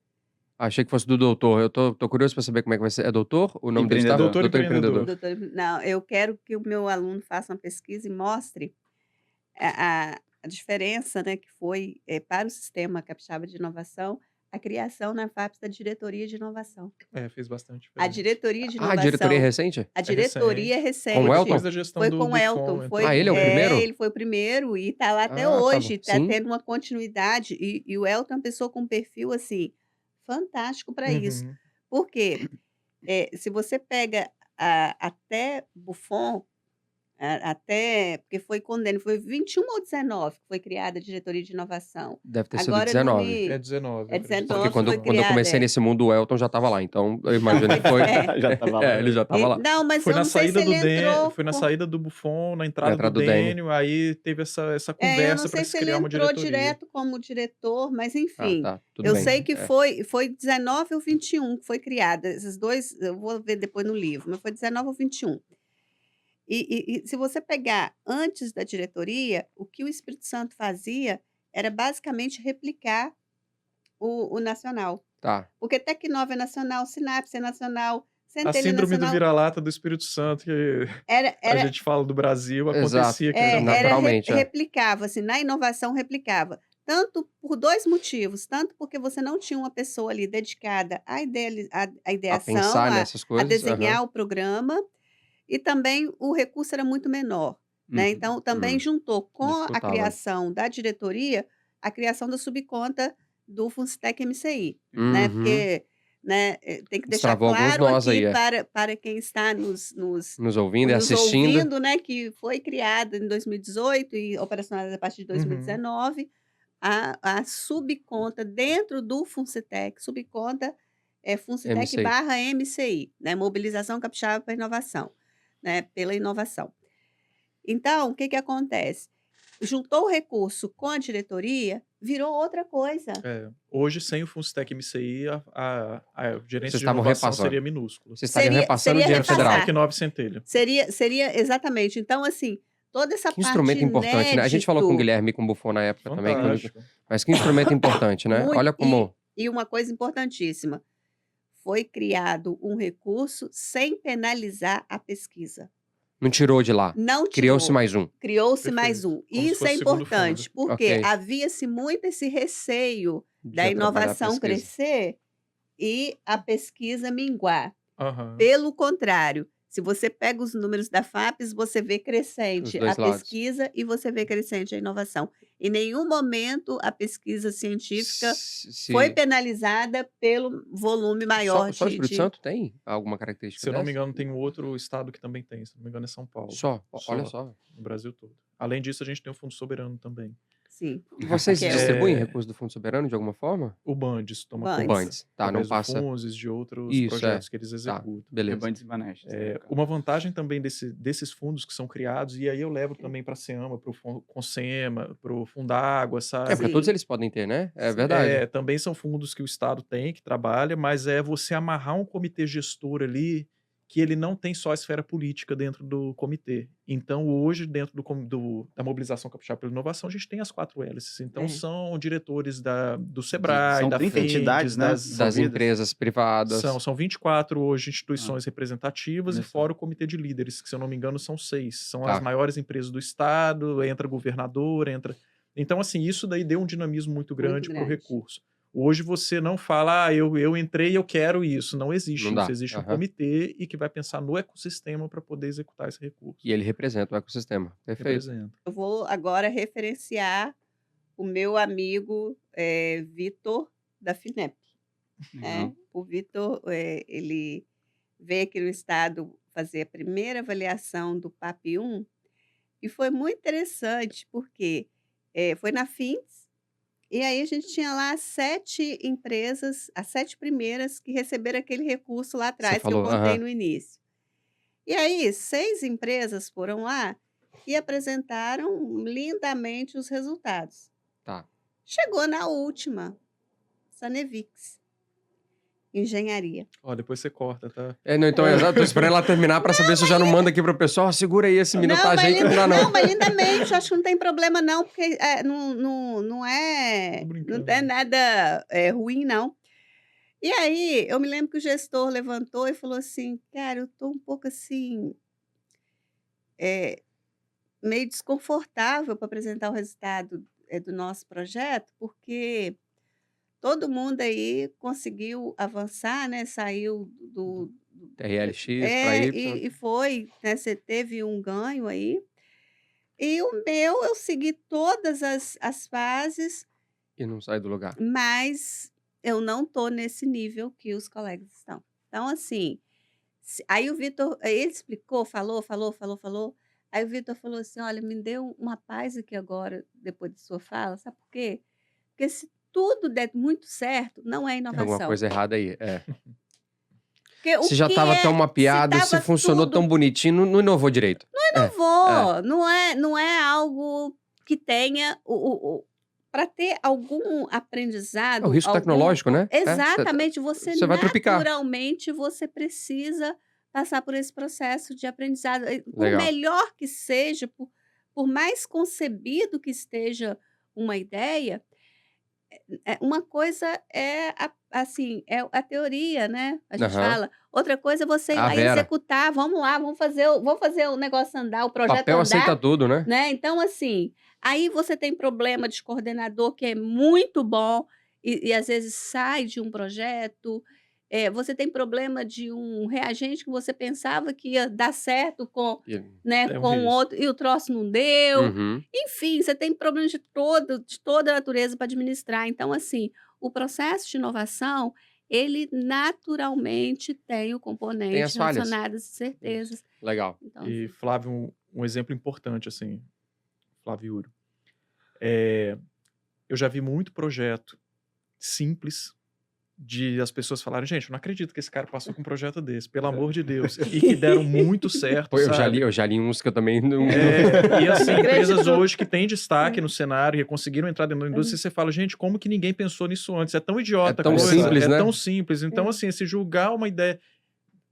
Achei que fosse do doutor. Eu tô curioso pra saber como é que vai ser. É doutor? O nome do estado? Empreendedor. Doutor Empreendedor. Doutor, não, eu quero que o meu aluno faça uma pesquisa e mostre a diferença, né, que foi para o sistema capixaba de inovação, a criação na FAPES da diretoria de inovação. Fez bastante A diferença. diretoria de Ah, a diretoria é inovação, recente? a diretoria Com o Foi Elton? depois da gestão foi do com o Elton. Buffon. Foi, Ah, ele é o primeiro? ele foi o primeiro e está lá até Ah, tá hoje. bom. Está Sim. tendo uma continuidade. E o Elton é uma pessoa com um perfil assim, fantástico para isso. Uhum. Por quê? Se você pega até Buffon, até, porque foi quando ele foi 21 ou 19 que foi criada a diretoria de inovação. Deve ter sido Agora eu não 19. me. É 19. É eu acredito. 19 Porque que quando, foi quando eu criada. comecei nesse mundo, o Elton já estava lá. Então, eu Não, imagino foi. que foi. Já tava lá. Ele já estava lá. Não, mas Foi eu na não sei se saída do ele entrou. foi na saída do Buffon, na Na entrada entrada do do Dênio. Dênio, aí teve essa Eu não conversa para sei se se ele criar uma entrou diretoria. direto como diretor, mas Ah, enfim. tá. Tudo Eu bem. sei que É. foi 19 ou 21 que foi criada. Esses dois, eu vou ver depois no livro, mas foi 19 ou 21. E se você pegar antes da diretoria, o que o Espírito Santo fazia era basicamente replicar o nacional. Tá. Porque Tecnova é nacional, Sinapse é nacional, A Centelha é síndrome do nacional. vira-lata do Espírito Santo, que Era, a gente fala do Brasil, Exato. acontecia aqui também. Naturalmente, replicava, assim, na inovação replicava. Tanto por dois motivos, tanto porque você não tinha uma pessoa ali dedicada à A ideação, pensar nessas a coisas. desenhar o programa, e também o recurso era muito menor, né? Uhum. Então, também juntou com a Dificultava. criação da diretoria, a criação da subconta do Funstec MCI, né? Uhum. Porque, né, tem que deixar Destravou alguns claro nós aqui aí, é. para quem está nos Nos ouvindo e nos assistindo. ouvindo, né, que foi criada em 2018 e operacionalizada a partir de Uhum. 2019, a subconta dentro do Funcitec, subconta é Funcitec MCI. barra MCI, né, Mobilização Capixaba para Inovação, né, pela inovação. Então, o que que acontece? Juntou o recurso com a diretoria, virou outra coisa. Hoje, sem o Funstec MCI, o gerente Vocês de estavam inovação repassando. seria minúsculo. Vocês estariam Seria- repassando seria dinheiro repassar. federal. Funstec 9 Centelha. Seria exatamente. Então, assim, toda essa Que parte instrumento importante, né? A gente falou com o inédito, Guilherme e com o Buffon na época também. Fantástico. Mas que instrumento importante, né? Muito. Olha como. E uma coisa importantíssima, foi criado um recurso sem penalizar a pesquisa. Não tirou de lá. Não Criou-se tirou, mais um. criou-se mais Perfeito. um. Como se Isso fosse é segundo importante, fundo. porque Ok. havia-se muito esse receio De da atrapalhar a inovação pesquisa. crescer e a pesquisa minguar. Aham. Pelo contrário, se você pega os números da FAPES, você vê crescente Os dois a lados. pesquisa e você vê crescente a inovação. Em nenhum momento a pesquisa científica foi penalizada pelo volume maior Só o Espírito de... Santo tem alguma característica Se eu não me dessa? engano, tem um outro estado que também tem. Se não me engano, é São Paulo. Só. Só. Olha só. No Brasil todo. Além disso, a gente tem o Fundo Soberano também. Sim. E vocês Que é- distribuem recursos do Fundo Soberano de alguma forma? O Bandes toma Bandes. O conta. Bandes. Tá, não Através do passa. FUNSES, de outros Isso, projetos que eles Tá, executam. beleza. Rebanhos e Banestes. Uma vantagem também desses fundos que são criados, e aí eu levo também para a SEAMA, para o Consema, para o Fundágua, sabe? É, porque Sim. todos eles podem ter, né? É Sim. verdade. Também são fundos que o Estado tem, que trabalha, mas é você amarrar um comitê gestor ali que ele não tem só a esfera política dentro do comitê. Então, hoje, dentro da Mobilização Capixaba pela Inovação, a gente tem as 4 hélices. Então, É. são diretores do SEBRAE, São da 30 FENDES, entidades, né? Das envolvidas. empresas privadas. São 24 hoje instituições representativas olha e só. fora o comitê de líderes, que se eu não me engano são 6. São Tá. as maiores empresas do estado, entra governador, entra... Então, assim, isso daí deu um dinamismo muito grande para o grande. recurso. Hoje você não fala, eu entrei e eu quero isso. Não existe Não isso. dá. Existe um Aham. comitê e que vai pensar no ecossistema para poder executar esse recurso. E ele representa o ecossistema. Perfeito. Representa. Eu vou agora referenciar o meu amigo Vitor, da FINEP. Legal. O Vitor, ele veio aqui no estado fazer a primeira avaliação do PAP 1 e foi muito interessante, porque foi na FINS, e aí a gente tinha lá as 7 empresas, as 7 primeiras que receberam aquele recurso lá atrás, que eu falou, contei aham. no início. E aí, 6 empresas foram lá e apresentaram lindamente os resultados. Tá. Chegou na última, Sanevix, engenharia. Ó, depois você corta, tá? Não, então, exato. Tô esperando ela terminar pra saber se eu já não mando aqui pro pessoal. Segura aí esse minutagem aí que não dá, não. Não, mas lindamente, eu acho que não tem problema não, porque não é, Tô brincando. não é nada ruim, não. E aí, eu me lembro que o gestor levantou e falou assim, cara, eu tô um pouco assim, meio desconfortável para apresentar o resultado do nosso projeto, porque todo mundo aí conseguiu avançar, né? Saiu TRLX para Y. e foi, né? Você teve um ganho aí. E o meu, eu segui todas as fases, E não sai do lugar. mas eu não tô nesse nível que os colegas estão. Então, assim, aí o Vitor, ele explicou, falou. Aí o Vitor falou assim: olha, me deu uma paz aqui agora, depois de sua fala, sabe por quê? Porque se tudo der muito certo, não é Tem alguma inovação. coisa errada aí. Porque o Se já que estava tão é, se mapeado, se tava funcionou tão tudo bonitinho, não inovou direito. não É, vou, não é algo que tenha para ter algum é o aprendizado, risco tecnológico, né? exatamente, você Você vai tropicar. naturalmente você precisa passar por esse processo de aprendizado. Por Legal. melhor que seja, por mais concebido que esteja uma ideia, uma coisa é assim, é a teoria, né? A gente Aham. fala. Outra coisa é você ir A lá e Vera. executar. Vamos lá, vamos fazer o negócio andar, o projeto Papel aceita andar, tudo, né? né? Então, assim, aí você tem problema de coordenador que é muito bom e às vezes sai de um projeto. Você tem problema de um reagente que você pensava que ia dar certo com, E- né, É um com o risco. outro e o troço não deu. Uhum. Enfim, você tem problemas de toda a natureza para administrar. Então, assim, o processo de inovação, ele naturalmente tem o Tem componente as falhas. relacionado às certezas. Legal. Então, E, assim, Flávio, um exemplo importante, assim, Flávio Yuri. Eu já vi muito projeto simples de as pessoas falarem, gente, eu não acredito que esse cara passou com um projeto desse, pelo amor de Deus. E que deram muito certo, Pô, eu sabe? já li uns que eu também não. E assim, empresas Acreditou. hoje que têm destaque no cenário e conseguiram entrar dentro da indústria, você fala, gente, como que ninguém pensou nisso antes? É tão idiota É tão a coisa, simples, é né? tão simples. Então, assim, se julgar uma ideia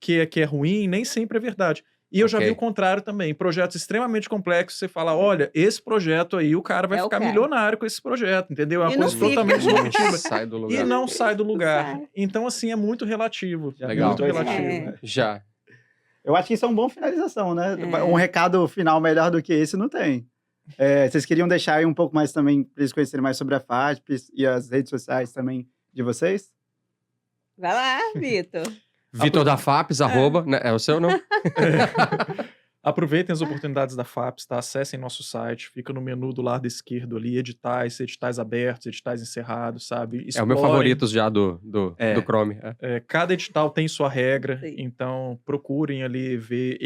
que é ruim, nem sempre é verdade. E eu já vi Ok. o contrário também, projetos extremamente complexos, você fala, olha, esse projeto aí, o cara vai É o ficar cara. milionário com esse projeto, entendeu? É uma E não coisa fica. totalmente Não disruptiva. sai do E lugar. não sai do lugar. sai. Então, assim, é muito relativo. Já Legal. Muito dois relativo. lados, né? Já. Eu acho que isso é uma boa finalização, né? É. Um recado final melhor do que esse não tem. Vocês queriam deixar aí um pouco mais também, para eles conhecerem mais sobre a FAPES e as redes sociais também de vocês? Vai lá, Vitor. Vitor da FAPES, @ né? É o seu, não? Aproveitem as oportunidades da FAPES, tá? Acessem nosso site, fica no menu do lado esquerdo ali, editais abertos, editais encerrados, sabe? É o meu Explorem. favorito já do Chrome. Cada edital tem sua regra, Sim. então procurem ali ver.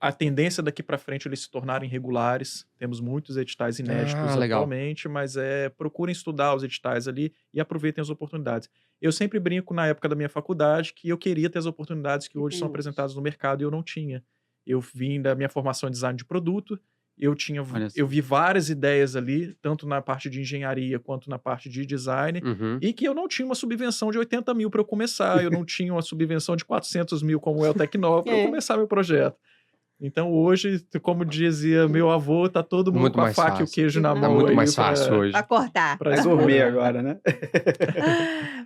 A tendência daqui para frente eles se tornarem regulares. Temos muitos editais inéditos legal. atualmente, mas procurem estudar os editais ali e aproveitem as oportunidades. Eu sempre brinco na época da minha faculdade que eu queria ter as oportunidades que hoje tem são hoje. apresentadas no mercado e eu não tinha. Eu vim da minha formação em design de produto, Olha só. eu vi várias ideias ali, tanto na parte de engenharia quanto na parte de design, Uhum. e que eu não tinha uma subvenção de 80 mil para eu começar, eu não tinha uma subvenção de 400 mil como é o Tecnova para eu começar meu projeto. Então hoje, como dizia meu avô, tá todo mundo Muito com a mais faca e o fácil. queijo na Tá Tá mão. muito aí mais pra- fácil hoje. Para cortar. pra É gourmet explorar. agora, né?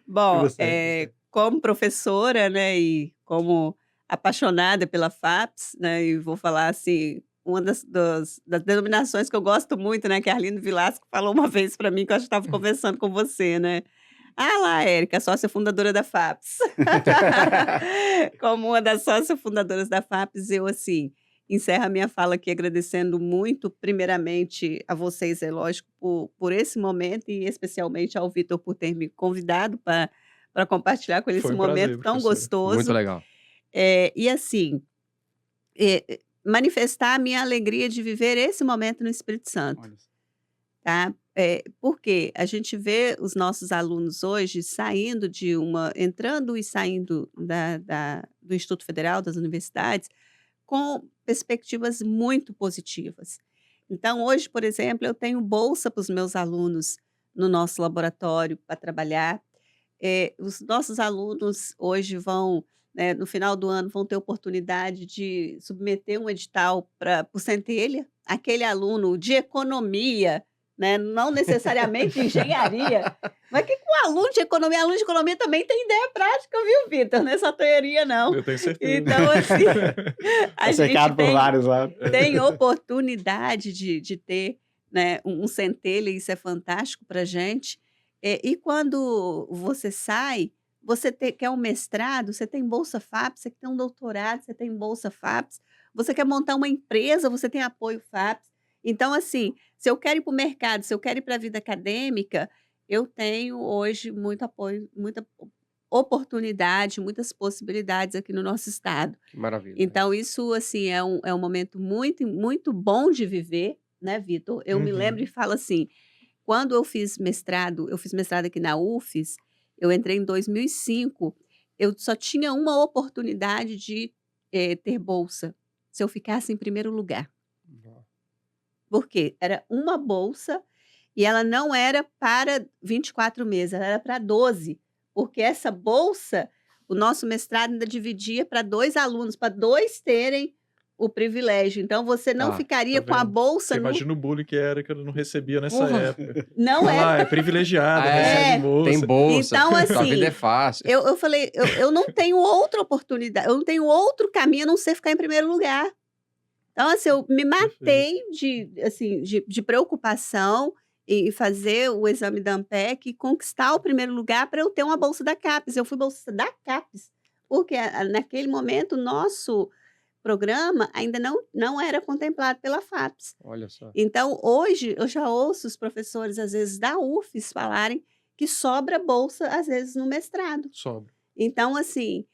Bom, E você? como professora, né, e como apaixonada pela FAPES, né, e vou falar assim, uma das denominações que eu gosto muito, né, que a Arlindo Vilasco falou uma vez para mim, que eu acho que estava conversando com você, né? Ah lá, Érica, sócia fundadora da FAPES. Como uma das sócias fundadoras da FAPES, eu, assim, encerro a minha fala aqui agradecendo muito, primeiramente, a vocês, é lógico, por esse momento e especialmente ao Vitor por ter me convidado para compartilhar com ele Foi esse um prazer, momento tão professora. gostoso. Muito legal. E assim, manifestar a minha alegria de viver esse momento no Espírito Santo, Olha só. tá? Porque a gente vê os nossos alunos hoje entrando e saindo do Instituto Federal, das universidades, com perspectivas muito positivas. Então, hoje, por exemplo, eu tenho bolsa para os meus alunos no nosso laboratório para trabalhar. Os nossos alunos hoje vão, né, no final do ano, vão ter oportunidade de submeter um edital para o Centelha. Aquele aluno de economia, né, não necessariamente engenharia, mas que o aluno de economia também tem ideia prática, viu, Vitor? Não é só teoria, não. Eu tenho certeza. Então, assim, a Tá cercado gente por vários lá. tem oportunidade de ter, né, um Centelha, e isso é fantástico para a gente. E quando você sai, você quer um mestrado, você tem bolsa FAPES, você quer um doutorado, você tem bolsa FAPES, você quer montar uma empresa, você tem apoio FAPES. Então, assim, se eu quero ir para o mercado, se eu quero ir para a vida acadêmica, eu tenho hoje muito apoio, muita oportunidade, muitas possibilidades aqui no nosso estado. Que maravilha. Então, isso, assim, é um momento muito, muito bom de viver, né, Vitor? Eu me lembro e falo assim, quando eu fiz mestrado aqui na UFES, eu entrei em 2005, eu só tinha uma oportunidade de ter bolsa, se eu ficasse em primeiro lugar. Por quê? Era uma bolsa e ela não era para 24 meses, ela era para 12, porque essa bolsa, o nosso mestrado ainda dividia para 2 alunos, para 2 terem o privilégio. Então, você não Tá, ficaria tá com a vendo? bolsa Você no... imagina o bullying que era que eu não recebia nessa Porra. época. Não era. É privilegiada, É, recebe bolsa. Tem bolsa. Então, Sua assim, vida é fácil. Eu falei, eu não tenho outra oportunidade, eu não tenho outro caminho a não ser ficar em primeiro lugar. Então, assim, eu me matei de preocupação e fazer o exame da ANPEC e conquistar o primeiro lugar para eu ter uma bolsa da CAPES. Eu fui bolsista da CAPES, porque naquele momento o nosso programa ainda não era contemplado pela FAPES. Olha só. Então, hoje, eu já ouço os professores, às vezes, da UFES falarem que sobra bolsa, às vezes, no mestrado. Sobra. Então, assim,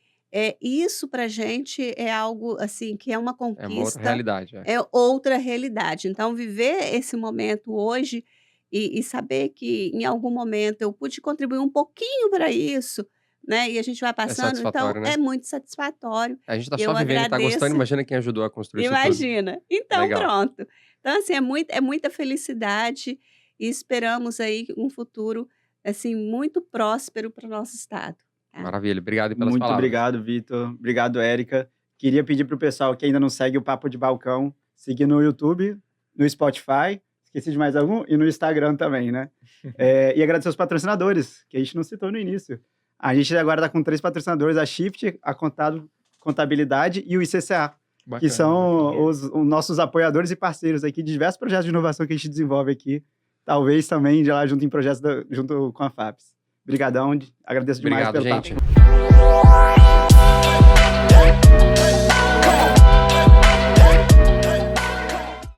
isso para a gente é algo assim que é uma É uma outra conquista, realidade. é outra realidade. Então, viver esse momento hoje e saber que em algum momento eu pude contribuir um pouquinho para isso, né? E a gente vai passando, então satisfatório, né? é muito satisfatório. A gente tá Eu só vivendo e tá gostando, agradeço. imagina quem ajudou a construir isso tudo. Imagina. Então, Legal. pronto. Então, assim, é muita felicidade e esperamos aí um futuro assim muito próspero para o nosso estado. Tá? Maravilha. Obrigado pelas Muito palavras. obrigado, Vitor. Obrigado, Érica. Queria pedir para o pessoal que ainda não segue o Papo de Balcão, seguir no YouTube, no Spotify, esqueci de mais algum, e no Instagram também, né? E agradecer aos patrocinadores, que a gente não citou no início. A gente agora está com 3 patrocinadores, a Shift, a Contabilidade e o ICCA, Bacana, que são bacana. os nossos apoiadores e parceiros aqui de diversos projetos de inovação que a gente desenvolve aqui, talvez também de lá junto em projetos junto com a FAPES. Obrigadão, agradeço demais Obrigado, pelo gente. papo.